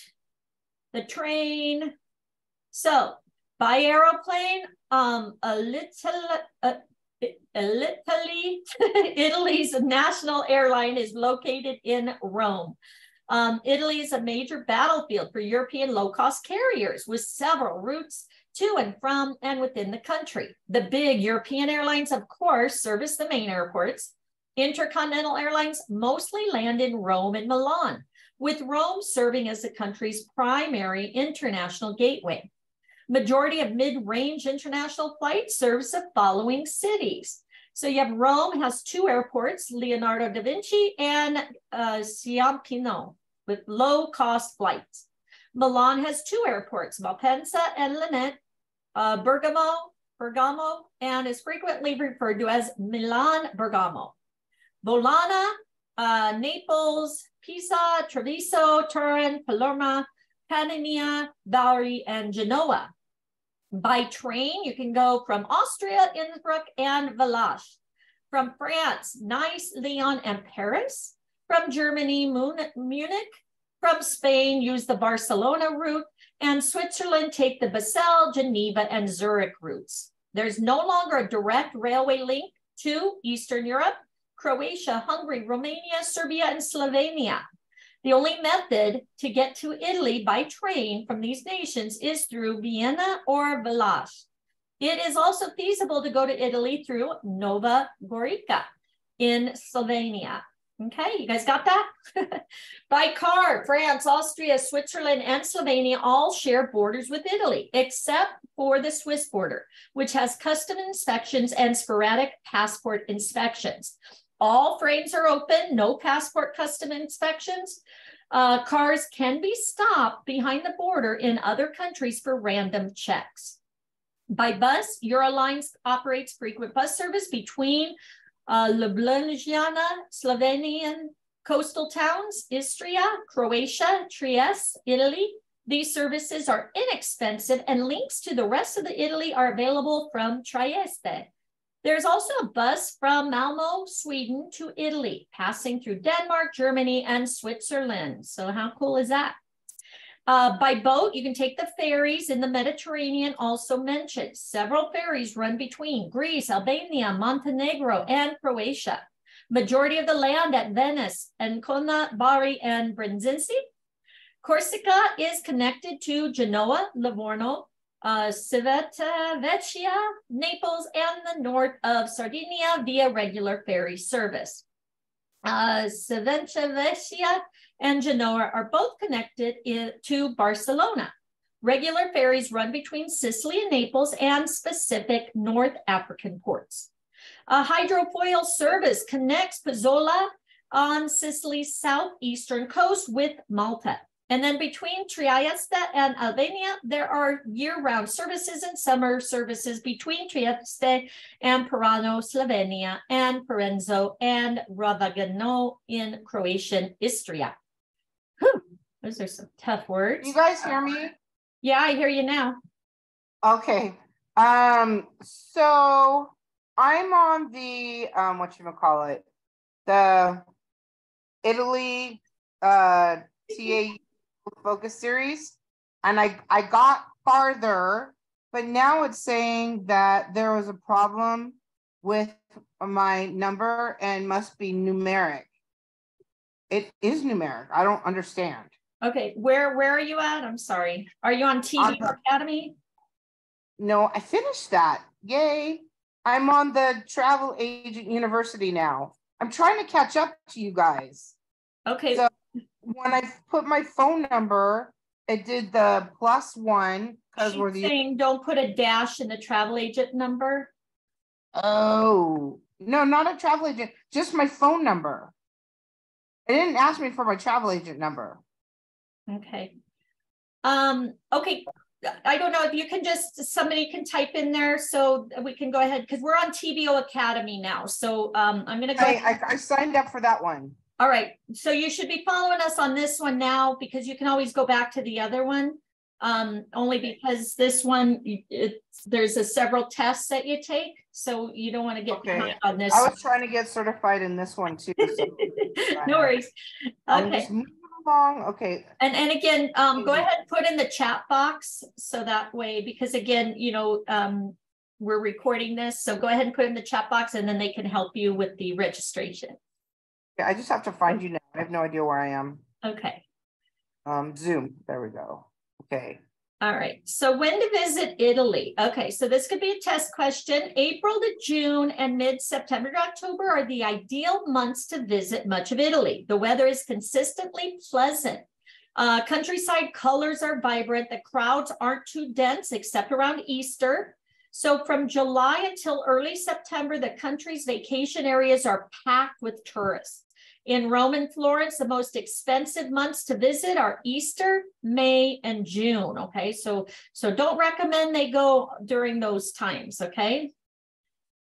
the train. So by aeroplane, Italy's national airline is located in Rome. Italy is a major battlefield for European low-cost carriers with several routes to and from and within the country. The big European airlines, of course, service the main airports. Intercontinental airlines mostly land in Rome and Milan, with Rome serving as the country's primary international gateway. Majority of mid-range international flights serves the following cities. So you have Rome has 2 airports, Leonardo da Vinci and Ciampino, with low-cost flights. Milan has 2 airports, Malpensa and Linate, Bergamo, and is frequently referred to as Milan Bergamo. Bologna, Naples, Pisa, Treviso, Turin, Palermo, Panania, Bari, and Genoa. By train, you can go from Austria, Innsbruck, and Valach. From France, Nice, Lyon, and Paris. From Germany, Munich. From Spain, use the Barcelona route. And Switzerland, take the Basel, Geneva, and Zurich routes. There's no longer a direct railway link to Eastern Europe, Croatia, Hungary, Romania, Serbia, and Slovenia. The only method to get to Italy by train from these nations is through Vienna or Valach. It is also feasible to go to Italy through Nova Gorica in Slovenia. Okay, you guys got that? By car, France, Austria, Switzerland, and Slovenia all share borders with Italy, except for the Swiss border, which has custom inspections and sporadic passport inspections. All frames are open, no passport custom inspections. Cars can be stopped behind the border in other countries for random checks. By bus, Eurolines operates frequent bus service between Ljubljana, Slovenian coastal towns, Istria, Croatia, Trieste, Italy. These services are inexpensive and links to the rest of the Italy are available from Trieste. There's also a bus from Malmo, Sweden to Italy, passing through Denmark, Germany, and Switzerland. So how cool is that? By boat, you can take the ferries in the Mediterranean also mentioned. Several ferries run between Greece, Albania, Montenegro, and Croatia. Majority of the land at Venice, Ancona, Bari, and Brindisi. Corsica is connected to Genoa, Livorno, Civitavecchia, Naples, and the north of Sardinia via regular ferry service. Civitavecchia and Genoa are both connected to Barcelona. Regular ferries run between Sicily and Naples and specific North African ports. A hydrofoil service connects Pozzola on Sicily's southeastern coast with Malta. And then between Trieste and Albania, there are year-round services and summer services between Trieste and Pirano, Slovenia, and Parenzo and Ravagano in Croatian Istria. Whew, those are some tough words. You guys hear me? Yeah, I hear you now. Okay. So I'm on the whatchamacallit, the Italy TA focus series, and I got farther, but now it's saying that there was a problem with my number and must be numeric. It is numeric. I don't understand. Okay, where are you at? I'm sorry. Are you on TBO Academy? No, I finished that. Yay. I'm on the Travel Agent University now. I'm trying to catch up to you guys. Okay. So when I put my phone number, it did the +1 because we're the saying don't put a dash in the travel agent number. Oh, no, not a travel agent, just my phone number. It didn't ask me for my travel agent number. Okay. Okay. I don't know if you can somebody can type in there so we can go ahead because we're on TBO Academy now. So I'm going to go. I signed up for that one. All right. So you should be following us on this one now because you can always go back to the other one. Only because this one, there's several tests that you take. So you don't want to get behind on this. I was trying to get certified in this one too. So no worries. Okay. Long. Okay. And again, go ahead and put in the chat box so that way, because again, you know, we're recording this. So go ahead and put in the chat box and then they can help you with the registration. Yeah, I just have to find you now. I have no idea where I am. Okay. Zoom. There we go. Okay. All right. So when to visit Italy? Okay. So this could be a test question. April to June and mid-September to October are the ideal months to visit much of Italy. The weather is consistently pleasant. Countryside colors are vibrant. The crowds aren't too dense except around Easter. So from July until early September, the country's vacation areas are packed with tourists. In Rome and Florence, the most expensive months to visit are Easter, May, and June. Okay, so don't recommend they go during those times. Okay.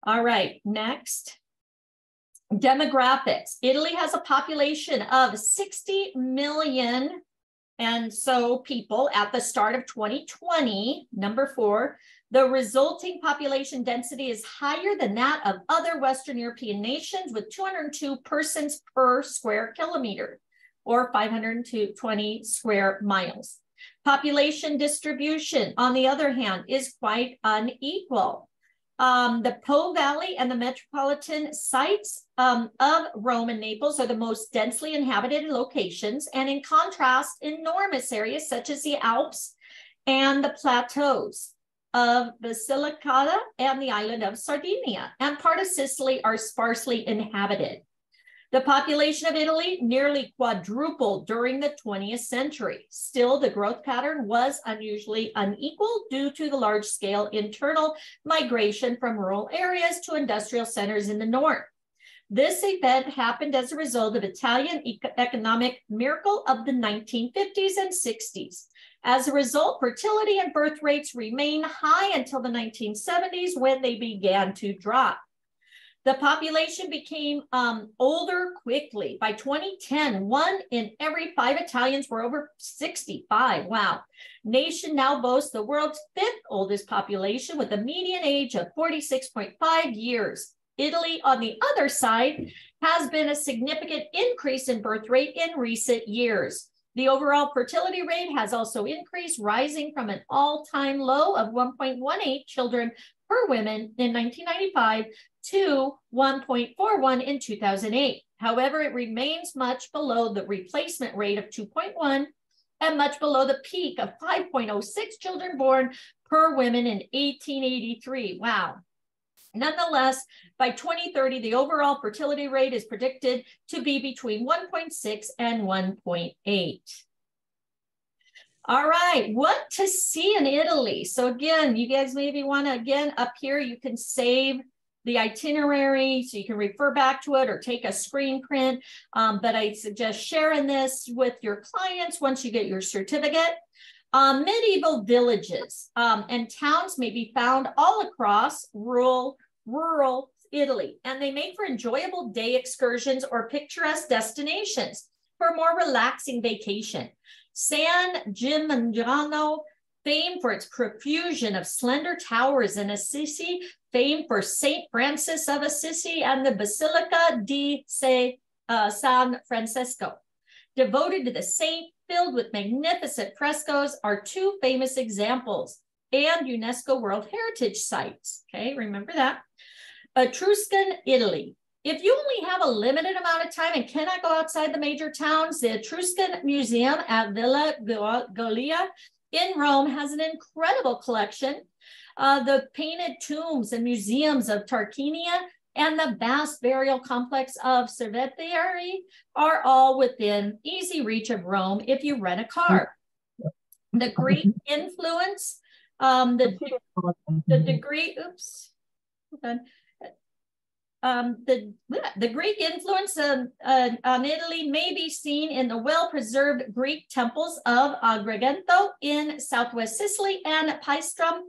All right, next. Demographics. Italy has a population of 60 million and so people at the start of 2020. Number 4. The resulting population density is higher than that of other Western European nations with 202 persons per square kilometer or 520 square miles. Population distribution, on the other hand, is quite unequal. The Po Valley and the metropolitan sites of Rome and Naples are the most densely inhabited locations, and in contrast, enormous areas such as the Alps and the plateaus of Basilicata and the island of Sardinia and part of Sicily are sparsely inhabited. The population of Italy nearly quadrupled during the 20th century. Still, the growth pattern was unusually unequal due to the large-scale internal migration from rural areas to industrial centers in the north. This event happened as a result of Italian economic miracle of the 1950s and 60s. As a result, fertility and birth rates remained high until the 1970s when they began to drop. The population became older quickly. By 2010, 1 in every 5 Italians were over 65. Wow. Nation now boasts the world's 5th oldest population with a median age of 46.5 years. Italy, on the other side, has been a significant increase in birth rate in recent years. The overall fertility rate has also increased, rising from an all-time low of 1.18 children per woman in 1995 to 1.41 in 2008. However, it remains much below the replacement rate of 2.1 and much below the peak of 5.06 children born per woman in 1883. Wow. Nonetheless, by 2030, the overall fertility rate is predicted to be between 1.6 and 1.8. All right, what to see in Italy? So again, you guys maybe want to, again, up here, you can save the itinerary so you can refer back to it or take a screen print. But I suggest sharing this with your clients once you get your certificate. Medieval villages and towns may be found all across rural Italy, and they make for enjoyable day excursions or picturesque destinations for a more relaxing vacation. San Gimignano, famed for its profusion of slender towers in Assisi, famed for Saint Francis of Assisi and the Basilica di San Francisco. Devoted to the saint, filled with magnificent frescoes, are two famous examples and UNESCO World Heritage Sites. Okay, remember that. Etruscan Italy. If you only have a limited amount of time and cannot go outside the major towns, the Etruscan Museum at Villa Giulia in Rome has an incredible collection. The painted tombs and museums of Tarquinia and the vast burial complex of Cerveteri are all within easy reach of Rome if you rent a car. The Greek influence, the degree, oops, hold on. The Greek influence on Italy may be seen in the well-preserved Greek temples of Agrigento in southwest Sicily and Paestum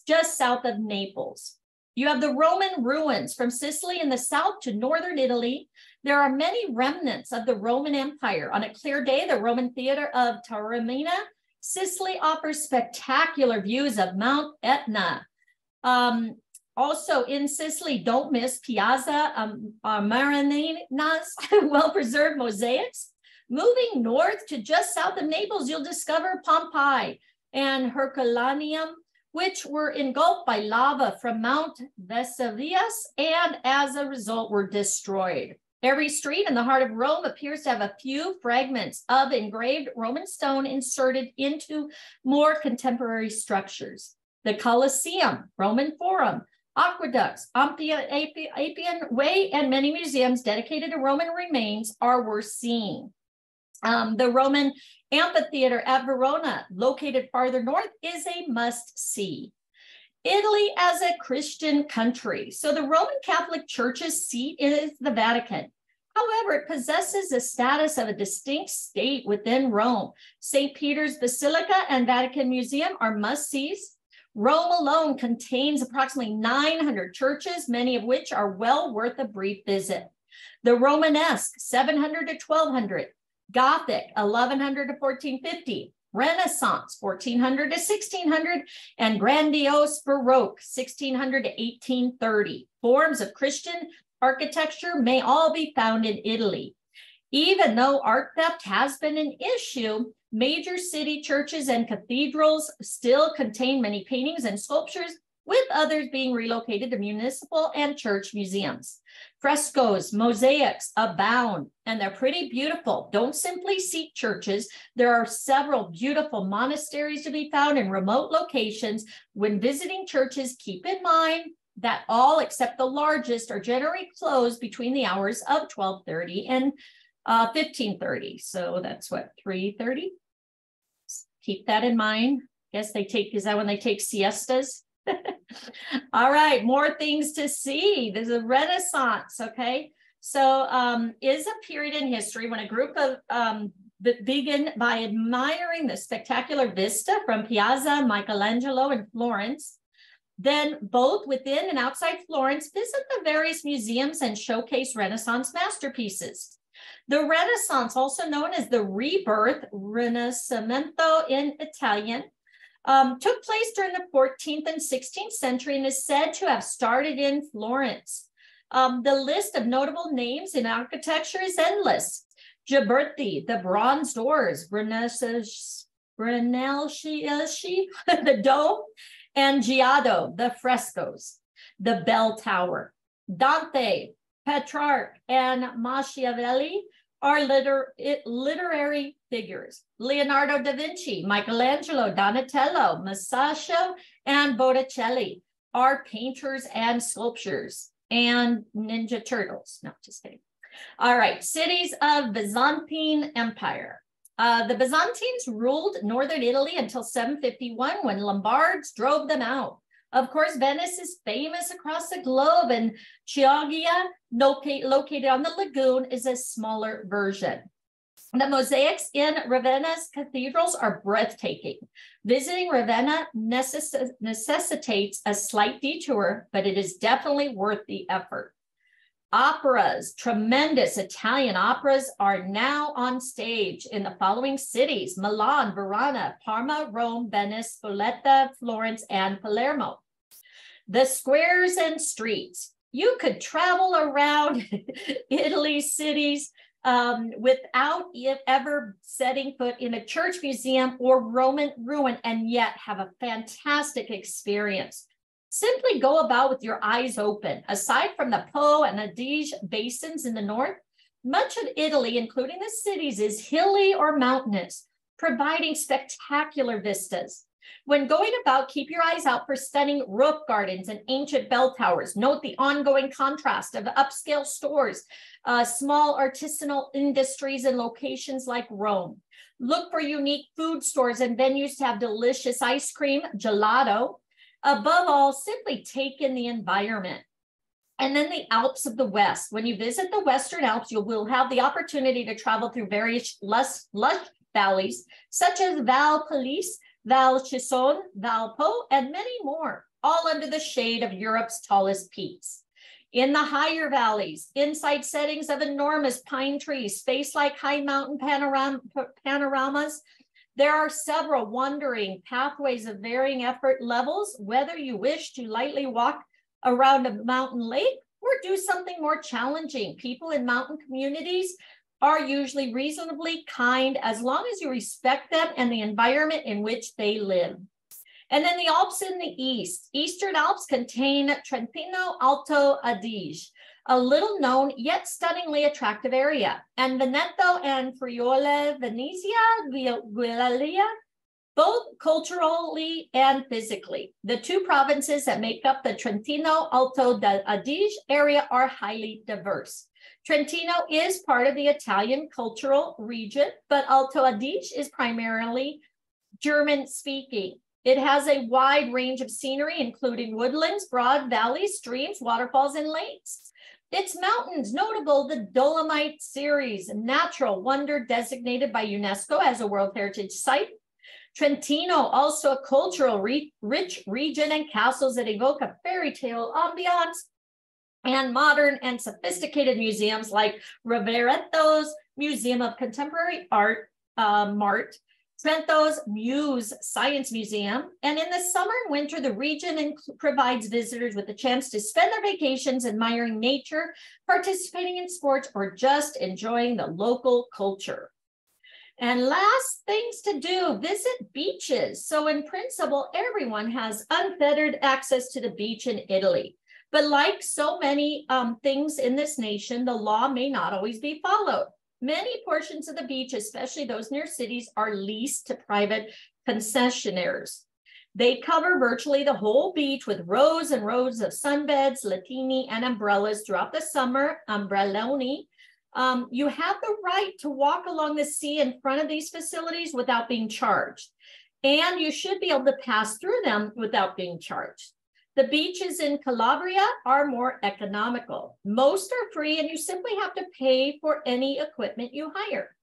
just south of Naples. You have the Roman ruins from Sicily in the south to northern Italy. There are many remnants of the Roman Empire. On a clear day, the Roman theater of Taormina, Sicily offers spectacular views of Mount Etna. Also in Sicily, don't miss Piazza Marinina's well-preserved mosaics. Moving north to just south of Naples, you'll discover Pompeii and Herculaneum, which were engulfed by lava from Mount Vesuvius and as a result were destroyed. Every street in the heart of Rome appears to have a few fragments of engraved Roman stone inserted into more contemporary structures. The Colosseum, Roman Forum, aqueducts, Appian Way, and many museums dedicated to Roman remains are worth seeing. The Roman amphitheater at Verona, located farther north, is a must-see. Italy as a Christian country. So the Roman Catholic Church's seat is the Vatican. However, it possesses the status of a distinct state within Rome. St. Peter's Basilica and Vatican Museum are must-sees. Rome alone contains approximately 900 churches, many of which are well worth a brief visit. The Romanesque, 700 to 1200, Gothic, 1100 to 1450, Renaissance, 1400 to 1600, and grandiose Baroque, 1600 to 1830. Forms of Christian architecture may all be found in Italy. Even though art theft has been an issue, major city churches and cathedrals still contain many paintings and sculptures, with others being relocated to municipal and church museums. Frescoes, mosaics abound, and they're pretty beautiful. Don't simply seek churches. There are several beautiful monasteries to be found in remote locations. When visiting churches, keep in mind that all except the largest are generally closed between the hours of 12:30 and 15:30. So that's what, 3:30? Keep that in mind. Guess they take, is that when they take siestas? All right, more things to see. There's a Renaissance, okay? So is a period in history when a group of begin by admiring the spectacular vista from Piazza Michelangelo in Florence. Then both within and outside Florence, visit the various museums and showcase Renaissance masterpieces. The Renaissance, also known as the rebirth, Rinascimento in Italian, took place during the 14th and 16th century and is said to have started in Florence. The list of notable names in architecture is endless. Ghiberti, the bronze doors, Brunelleschi, the dome, and Giotto, the frescoes, the bell tower. Dante, Petrarch, and Machiavelli are literary figures. Leonardo da Vinci, Michelangelo, Donatello, Masaccio, and Botticelli are painters and sculptors, and Ninja Turtles. No, just kidding. All right, cities of Byzantine Empire. The Byzantines ruled northern Italy until 751 when Lombards drove them out. Of course, Venice is famous across the globe, and Chioggia, located on the lagoon, is a smaller version. The mosaics in Ravenna's cathedrals are breathtaking. Visiting Ravenna necessitates a slight detour, but it is definitely worth the effort. Operas, tremendous Italian operas are now on stage in the following cities: Milan, Verona, Parma, Rome, Venice, Spoleto, Florence, and Palermo. The squares and streets. You could travel around Italy's cities without ever setting foot in a church, museum, or Roman ruin, and yet have a fantastic experience. Simply go about with your eyes open. Aside from the Po and Adige basins in the north, much of Italy, including the cities, is hilly or mountainous, providing spectacular vistas. When going about, keep your eyes out for stunning roof gardens and ancient bell towers. Note the ongoing contrast of upscale stores, small artisanal industries in locations like Rome. Look for unique food stores and venues to have delicious ice cream, gelato. Above all, simply take in the environment. And then the Alps of the West. When you visit the Western Alps, you will have the opportunity to travel through various lush valleys, such as Val Pellice, Val Chisson, Val Po, and many more, all under the shade of Europe's tallest peaks. In the higher valleys, inside settings of enormous pine trees, face like high mountain panoramas, there are several wandering pathways of varying effort levels, whether you wish to lightly walk around a mountain lake or do something more challenging. People in mountain communities are usually reasonably kind as long as you respect them and the environment in which they live. And then the Alps in the east. Eastern Alps contain Trentino Alto Adige, a little known yet stunningly attractive area, and Veneto and Friuli Venezia Giulia, both culturally and physically. The two provinces that make up the Trentino Alto Adige area are highly diverse. Trentino is part of the Italian cultural region, but Alto Adige is primarily German-speaking. It has a wide range of scenery, including woodlands, broad valleys, streams, waterfalls, and lakes. Its mountains, notable the Dolomite series, a natural wonder designated by UNESCO as a World Heritage Site. Trentino, also a cultural rich region, and castles that evoke a fairy tale ambiance, and modern and sophisticated museums like Riveretto's Museum of Contemporary Art, MART, Trento's Muse Science Museum. And in the summer and winter, the region provides visitors with a chance to spend their vacations admiring nature, participating in sports, or just enjoying the local culture. And last things to do, visit beaches. So in principle, everyone has unfettered access to the beach in Italy. But like so many things in this nation, the law may not always be followed. Many portions of the beach, especially those near cities, are leased to private concessionaires. They cover virtually the whole beach with rows and rows of sunbeds, latini, and umbrellas throughout the summer, umbrelloni. You have the right to walk along the sea in front of these facilities without being charged. And you should be able to pass through them without being charged. The beaches in Calabria are more economical. Most are free, and you simply have to pay for any equipment you hire.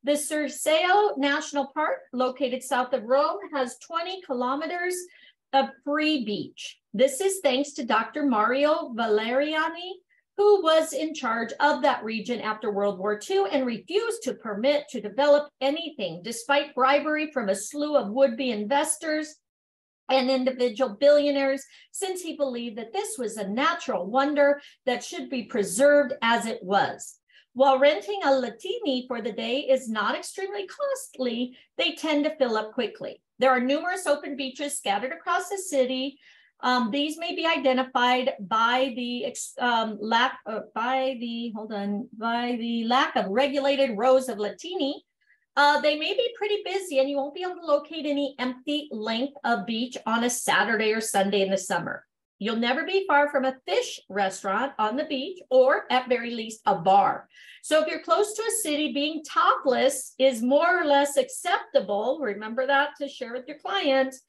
The Circeo National Park, located south of Rome, has 20 kilometers of free beach. This is thanks to Dr. Mario Valeriani, who was in charge of that region after World War II and refused to permit to develop anything, despite bribery from a slew of would-be investors and individual billionaires, since he believed that this was a natural wonder that should be preserved as it was. While renting a latini for the day is not extremely costly, they tend to fill up quickly. There are numerous open beaches scattered across the city. These may be identified by the lack of regulated rows of latini. They may be pretty busy, and you won't be able to locate any empty length of beach on a Saturday or Sunday in the summer. You'll never be far from a fish restaurant on the beach, or at very least a bar. So if you're close to a city, being topless is more or less acceptable. Remember that to share with your clients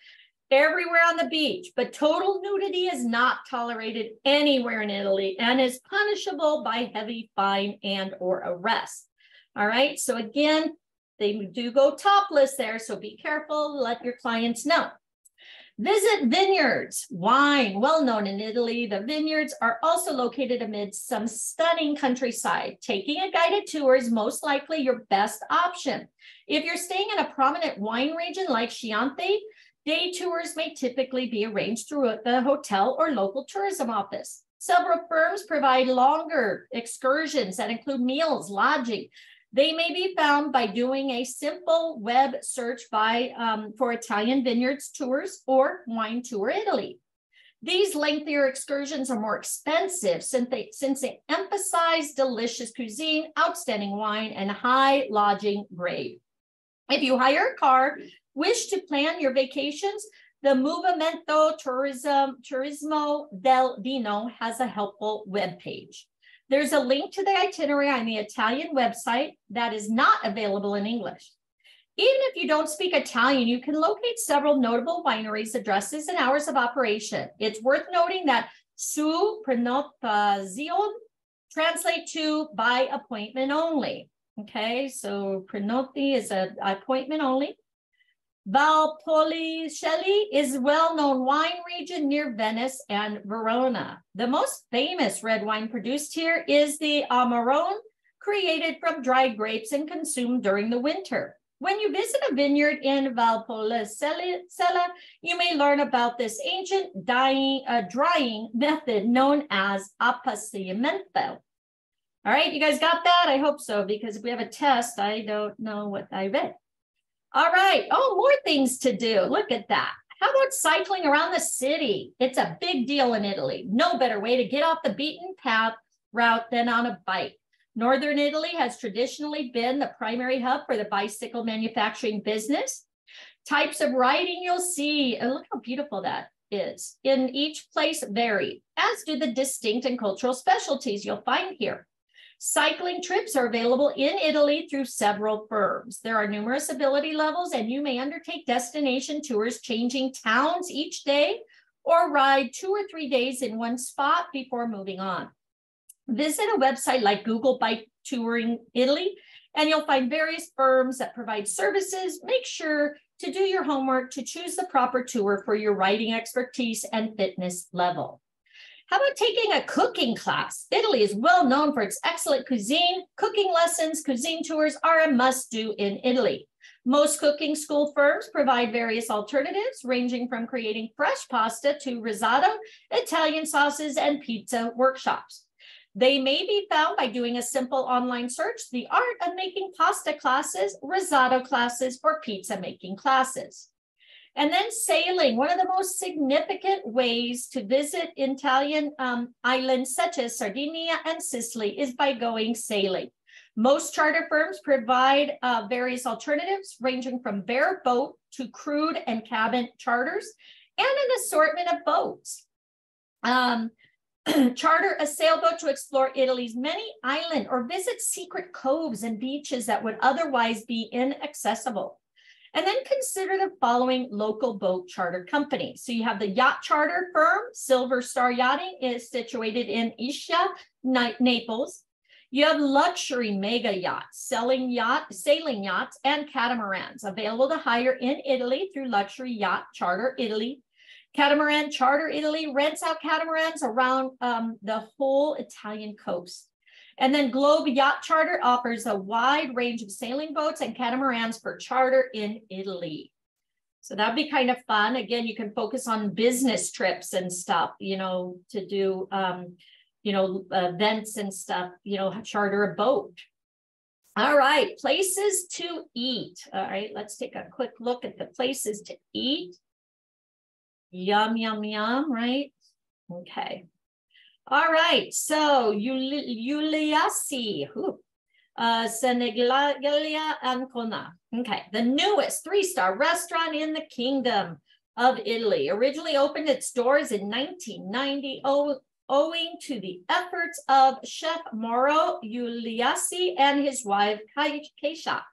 everywhere on the beach, but total nudity is not tolerated anywhere in Italy and is punishable by heavy fine and or arrest. All right, so again, they do go topless there, so be careful, let your clients know. Visit vineyards, wine, well known in Italy. The vineyards are also located amidst some stunning countryside. Taking a guided tour is most likely your best option. If you're staying in a prominent wine region like Chianti, Day tours may typically be arranged through the hotel or local tourism office. Several firms provide longer excursions that include meals, lodging. They may be found by doing a simple web search for Italian vineyards tours or wine tour Italy. These lengthier excursions are more expensive since they emphasize delicious cuisine, outstanding wine, and high lodging grade. If you hire a car, wish to plan your vacations, the Movimento Turismo del Vino has a helpful webpage. There's a link to the itinerary on the Italian website that is not available in English. Even if you don't speak Italian, you can locate several notable wineries, addresses, and hours of operation. It's worth noting that su prenotazione translate to by appointment only. Okay, so prenoti is an appointment only. Valpolicella is a well-known wine region near Venice and Verona. The most famous red wine produced here is the Amarone, created from dried grapes and consumed during the winter. When you visit a vineyard in Valpolicella, you may learn about this ancient drying method known as appasimento. All right, you guys got that? I hope so, because if we have a test, I don't know what I read. All right. Oh, more things to do. Look at that. How about cycling around the city? It's a big deal in Italy. No better way to get off the beaten path route than on a bike. Northern Italy has traditionally been the primary hub for the bicycle manufacturing business. Types of riding you'll see, and look how beautiful that is, in each place vary, as do the distinct and cultural specialties you'll find here. Cycling trips are available in Italy through several firms. There are numerous ability levels, and you may undertake destination tours changing towns each day or ride 2 or 3 days in one spot before moving on. Visit a website like Google Bike Touring Italy, and you'll find various firms that provide services. Make sure to do your homework to choose the proper tour for your riding expertise and fitness level. How about taking a cooking class? Italy is well known for its excellent cuisine. Cooking lessons, cuisine tours are a must-do in Italy. Most cooking school firms provide various alternatives, ranging from creating fresh pasta to risotto, Italian sauces, and pizza workshops. They may be found by doing a simple online search, the art of making pasta classes, risotto classes, or pizza making classes. And then sailing, one of the most significant ways to visit Italian islands such as Sardinia and Sicily is by going sailing. Most charter firms provide various alternatives ranging from bare boat to crewed and cabin charters and an assortment of boats. Charter a sailboat to explore Italy's many islands or visit secret coves and beaches that would otherwise be inaccessible. And then consider the following local boat charter companies. So you have the yacht charter firm, Silver Star Yachting, is situated in Ischia, Naples. You have luxury mega yachts, sailing yachts, and catamarans available to hire in Italy through Luxury Yacht Charter Italy. Catamaran Charter Italy rents out catamarans around the whole Italian coast. And then Globe Yacht Charter offers a wide range of sailing boats and catamarans for charter in Italy. So that'd be kind of fun. Again, you can focus on business trips and stuff, you know, to do, events and stuff, charter a boat. All right, places to eat. All right, let's take a quick look at the places to eat. Yum, yum, yum, right? Okay. All right, so Iuliassi, Senegaglia Ancona. Okay, the newest 3-star restaurant in the Kingdom of Italy. Originally opened its doors in 1990, owing to the efforts of Chef Mauro Iuliassi and his wife, Keisha.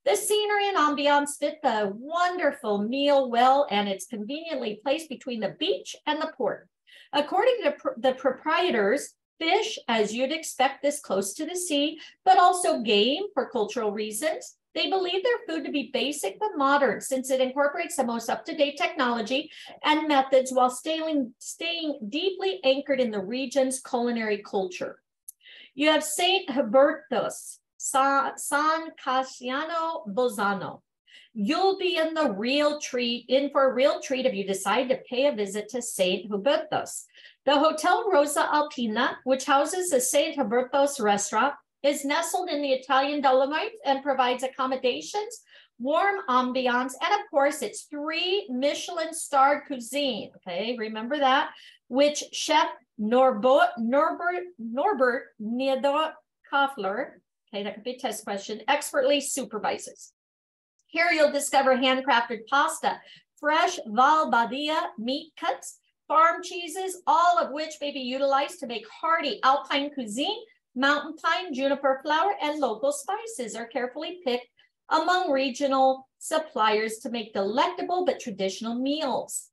The scenery and ambiance fit the wonderful meal well, and it's conveniently placed between the beach and the port. According to the proprietors, fish, as you'd expect this close to the sea, but also game for cultural reasons. They believe their food to be basic but modern, since it incorporates the most up-to-date technology and methods while staying deeply anchored in the region's culinary culture. You have St. Hubertus, San Cassiano Bolzano. You'll be in for a real treat if you decide to pay a visit to St. Hubertus. The Hotel Rosa Alpina, which houses the St. Hubertus restaurant, is nestled in the Italian Dolomites and provides accommodations, warm ambiance, and of course, it's 3 Michelin-starred cuisine. Okay, remember that, which Chef Norbert Niederkaufler, okay, that could be a test question, expertly supervises. Here you'll discover handcrafted pasta, fresh Val Badia meat cuts, farm cheeses, all of which may be utilized to make hearty alpine cuisine. Mountain pine, juniper flower, and local spices are carefully picked among regional suppliers to make delectable but traditional meals.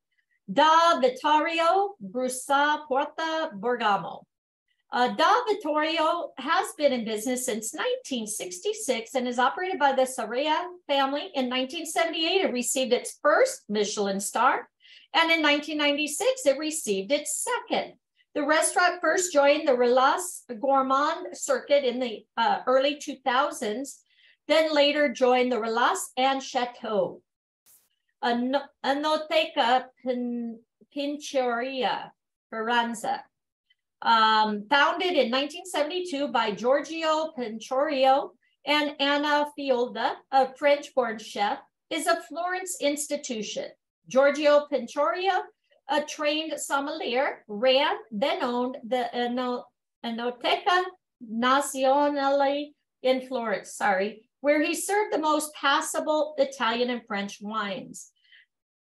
Da Vittorio Brusa Porta Bergamo. Da Vittorio has been in business since 1966 and is operated by the Sarria family. In 1978, it received its first Michelin star, and in 1996, it received its second. The restaurant first joined the Relais Gourmand circuit in the early 2000s, then later joined the Relais and Chateau. Anoteca Pinchoria, Firenze. Founded in 1972 by Giorgio Pinchorio and Anna Fiolda, a French-born chef, is a Florence institution. Giorgio Pinchorio, a trained sommelier, ran, then owned the Enoteca Nazionale in Florence, where he served the most passable Italian and French wines.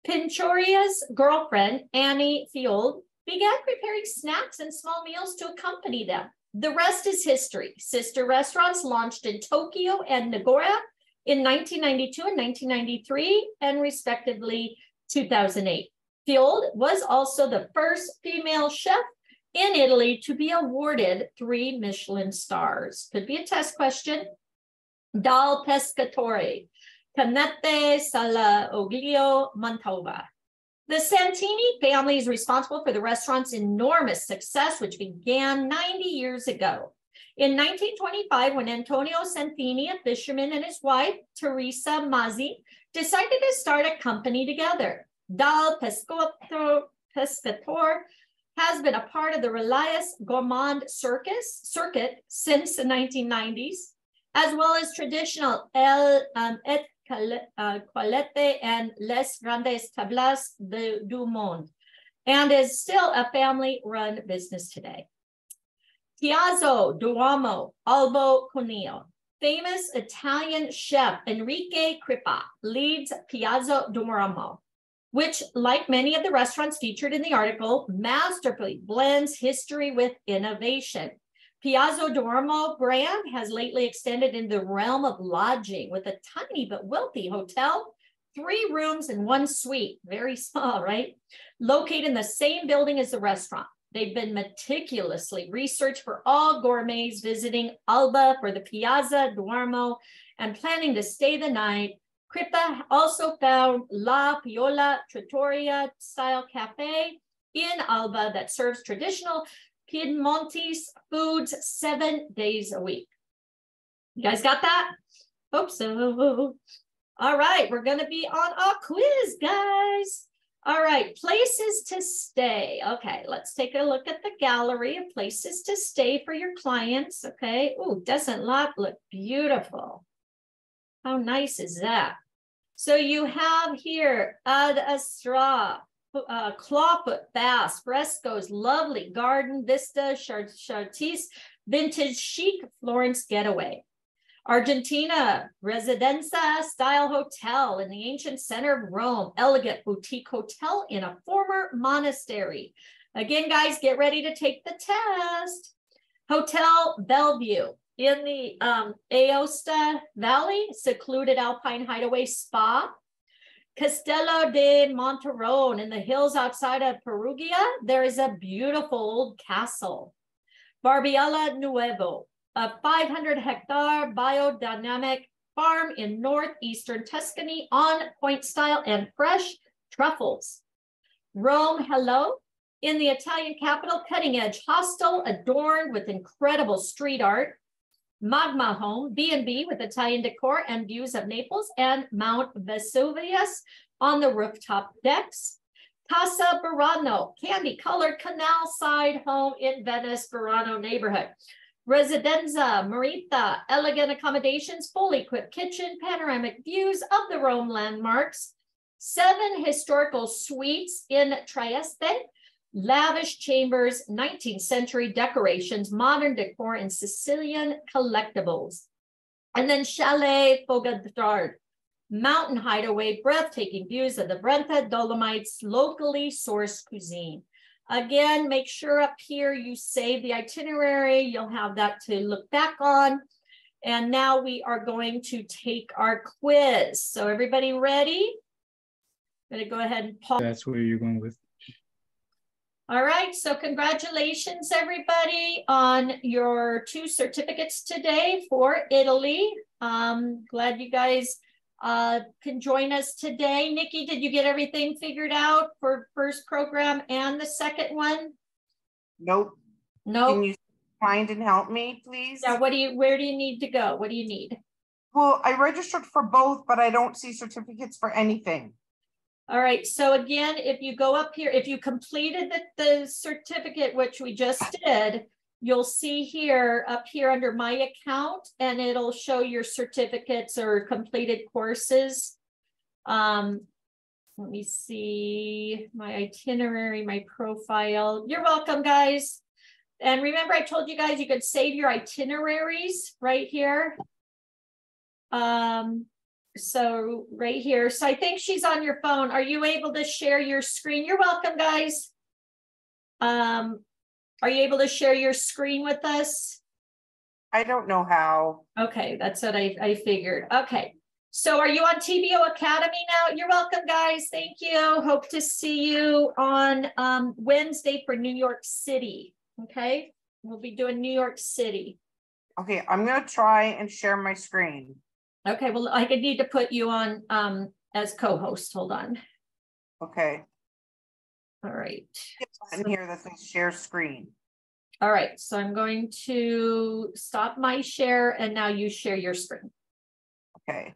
Pinchoria's girlfriend, Annie Field, began preparing snacks and small meals to accompany them. The rest is history. Sister restaurants launched in Tokyo and Nagoya in 1992 and 1993, and respectively 2008. Field was also the first female chef in Italy to be awarded 3 Michelin stars. Could be a test question. Dal Pescatore, Canette Sala Oglio Mantova. The Santini family is responsible for the restaurant's enormous success, which began 90 years ago. In 1925, when Antonio Santini, a fisherman, and his wife, Teresa Mazzi, decided to start a company together. Dal Pescatore has been a part of the Relais Gourmand circuit since the 1990s, as well as traditional El Colette and Les Grandes Tablas du Monde, and is still a family-run business today. Piazza Duomo Albo Conillo. Famous Italian chef Enrique Crippa leads Piazza Duomo, which, like many of the restaurants featured in the article, masterfully blends history with innovation. Piazza Duomo brand has lately extended into the realm of lodging with a tiny but wealthy hotel, 3 rooms and 1 suite, very small, right? Located in the same building as the restaurant. They've been meticulously researched for all gourmets visiting Alba for the Piazza Duomo and planning to stay the night. Crippa also found La Piola Trattoria style cafe in Alba that serves traditional Piedmontese foods 7 days a week. You guys got that? Hope so. All right, we're going to be on a quiz, guys. All right, places to stay. Okay, let's take a look at the gallery of places to stay for your clients. Okay. Oh, doesn't that look beautiful? How nice is that? So you have here Ad Astra, clawfoot baths, frescoes, lovely garden vista, chartreuse, vintage chic Florence getaway. Argentina, Residenza style hotel in the ancient center of Rome, elegant boutique hotel in a former monastery. Again, guys, get ready to take the test. Hotel Bellevue in the Aosta Valley, secluded alpine hideaway spa. Castello de Monterone in the hills outside of Perugia, there is a beautiful old castle. Barbiella Nuevo, a 500-hectare biodynamic farm in northeastern Tuscany on point style and fresh truffles. Rome Hello, in the Italian capital, cutting-edge hostel adorned with incredible street art. Magma Home, B&B with Italian decor and views of Naples and Mount Vesuvius on the rooftop decks. Casa Burano, candy-colored canal side home in Venice, Burano neighborhood. Residenza Marita, elegant accommodations, fully equipped kitchen, panoramic views of the Rome landmarks. 7 historical suites in Trieste, lavish chambers, 19th century decorations, modern decor, and Sicilian collectibles. And then Chalet Fogadard, mountain hideaway, breathtaking views of the Brenta Dolomites, locally sourced cuisine. Again, make sure up here you save the itinerary. You'll have that to look back on. And now we are going to take our quiz. So everybody ready? I'm going to go ahead and pause. That's where you're going with. All right, so congratulations everybody on your 2 certificates today for Italy. Glad you guys can join us today. Nikki, did you get everything figured out for first program and the second one? Nope. Nope. Can you find and help me, please? Yeah, where do you need to go? What do you need? Well, I registered for both, but I don't see certificates for anything. All right, so again, if you go up here, if you completed the certificate, which we just did, you'll see here up here under my account, and it'll show your certificates or completed courses. Let me see my itinerary, my profile. You're welcome, guys. And remember, I told you guys you could save your itineraries right here. So right here. So I think she's on your phone. Are you able to share your screen? You're welcome, guys. Are you able to share your screen with us? I don't know how. Okay, that's what I figured. Okay. So are you on TBO Academy now? You're welcome, guys. Thank you. Hope to see you on Wednesday for New York City. Okay. We'll be doing New York City. Okay, I'm going to try and share my screen. Okay, well, I could need to put you on as co-host. Hold on. Okay. All right. In here that says share screen. All right, so I'm going to stop my share and now you share your screen. Okay,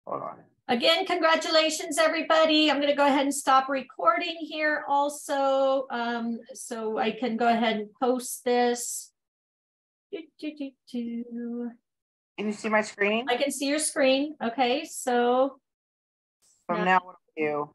hold on. Again, congratulations, everybody. I'm going to go ahead and stop recording here also, so I can go ahead and post this. Can you see my screen? I can see your screen. Okay, so now what do I do?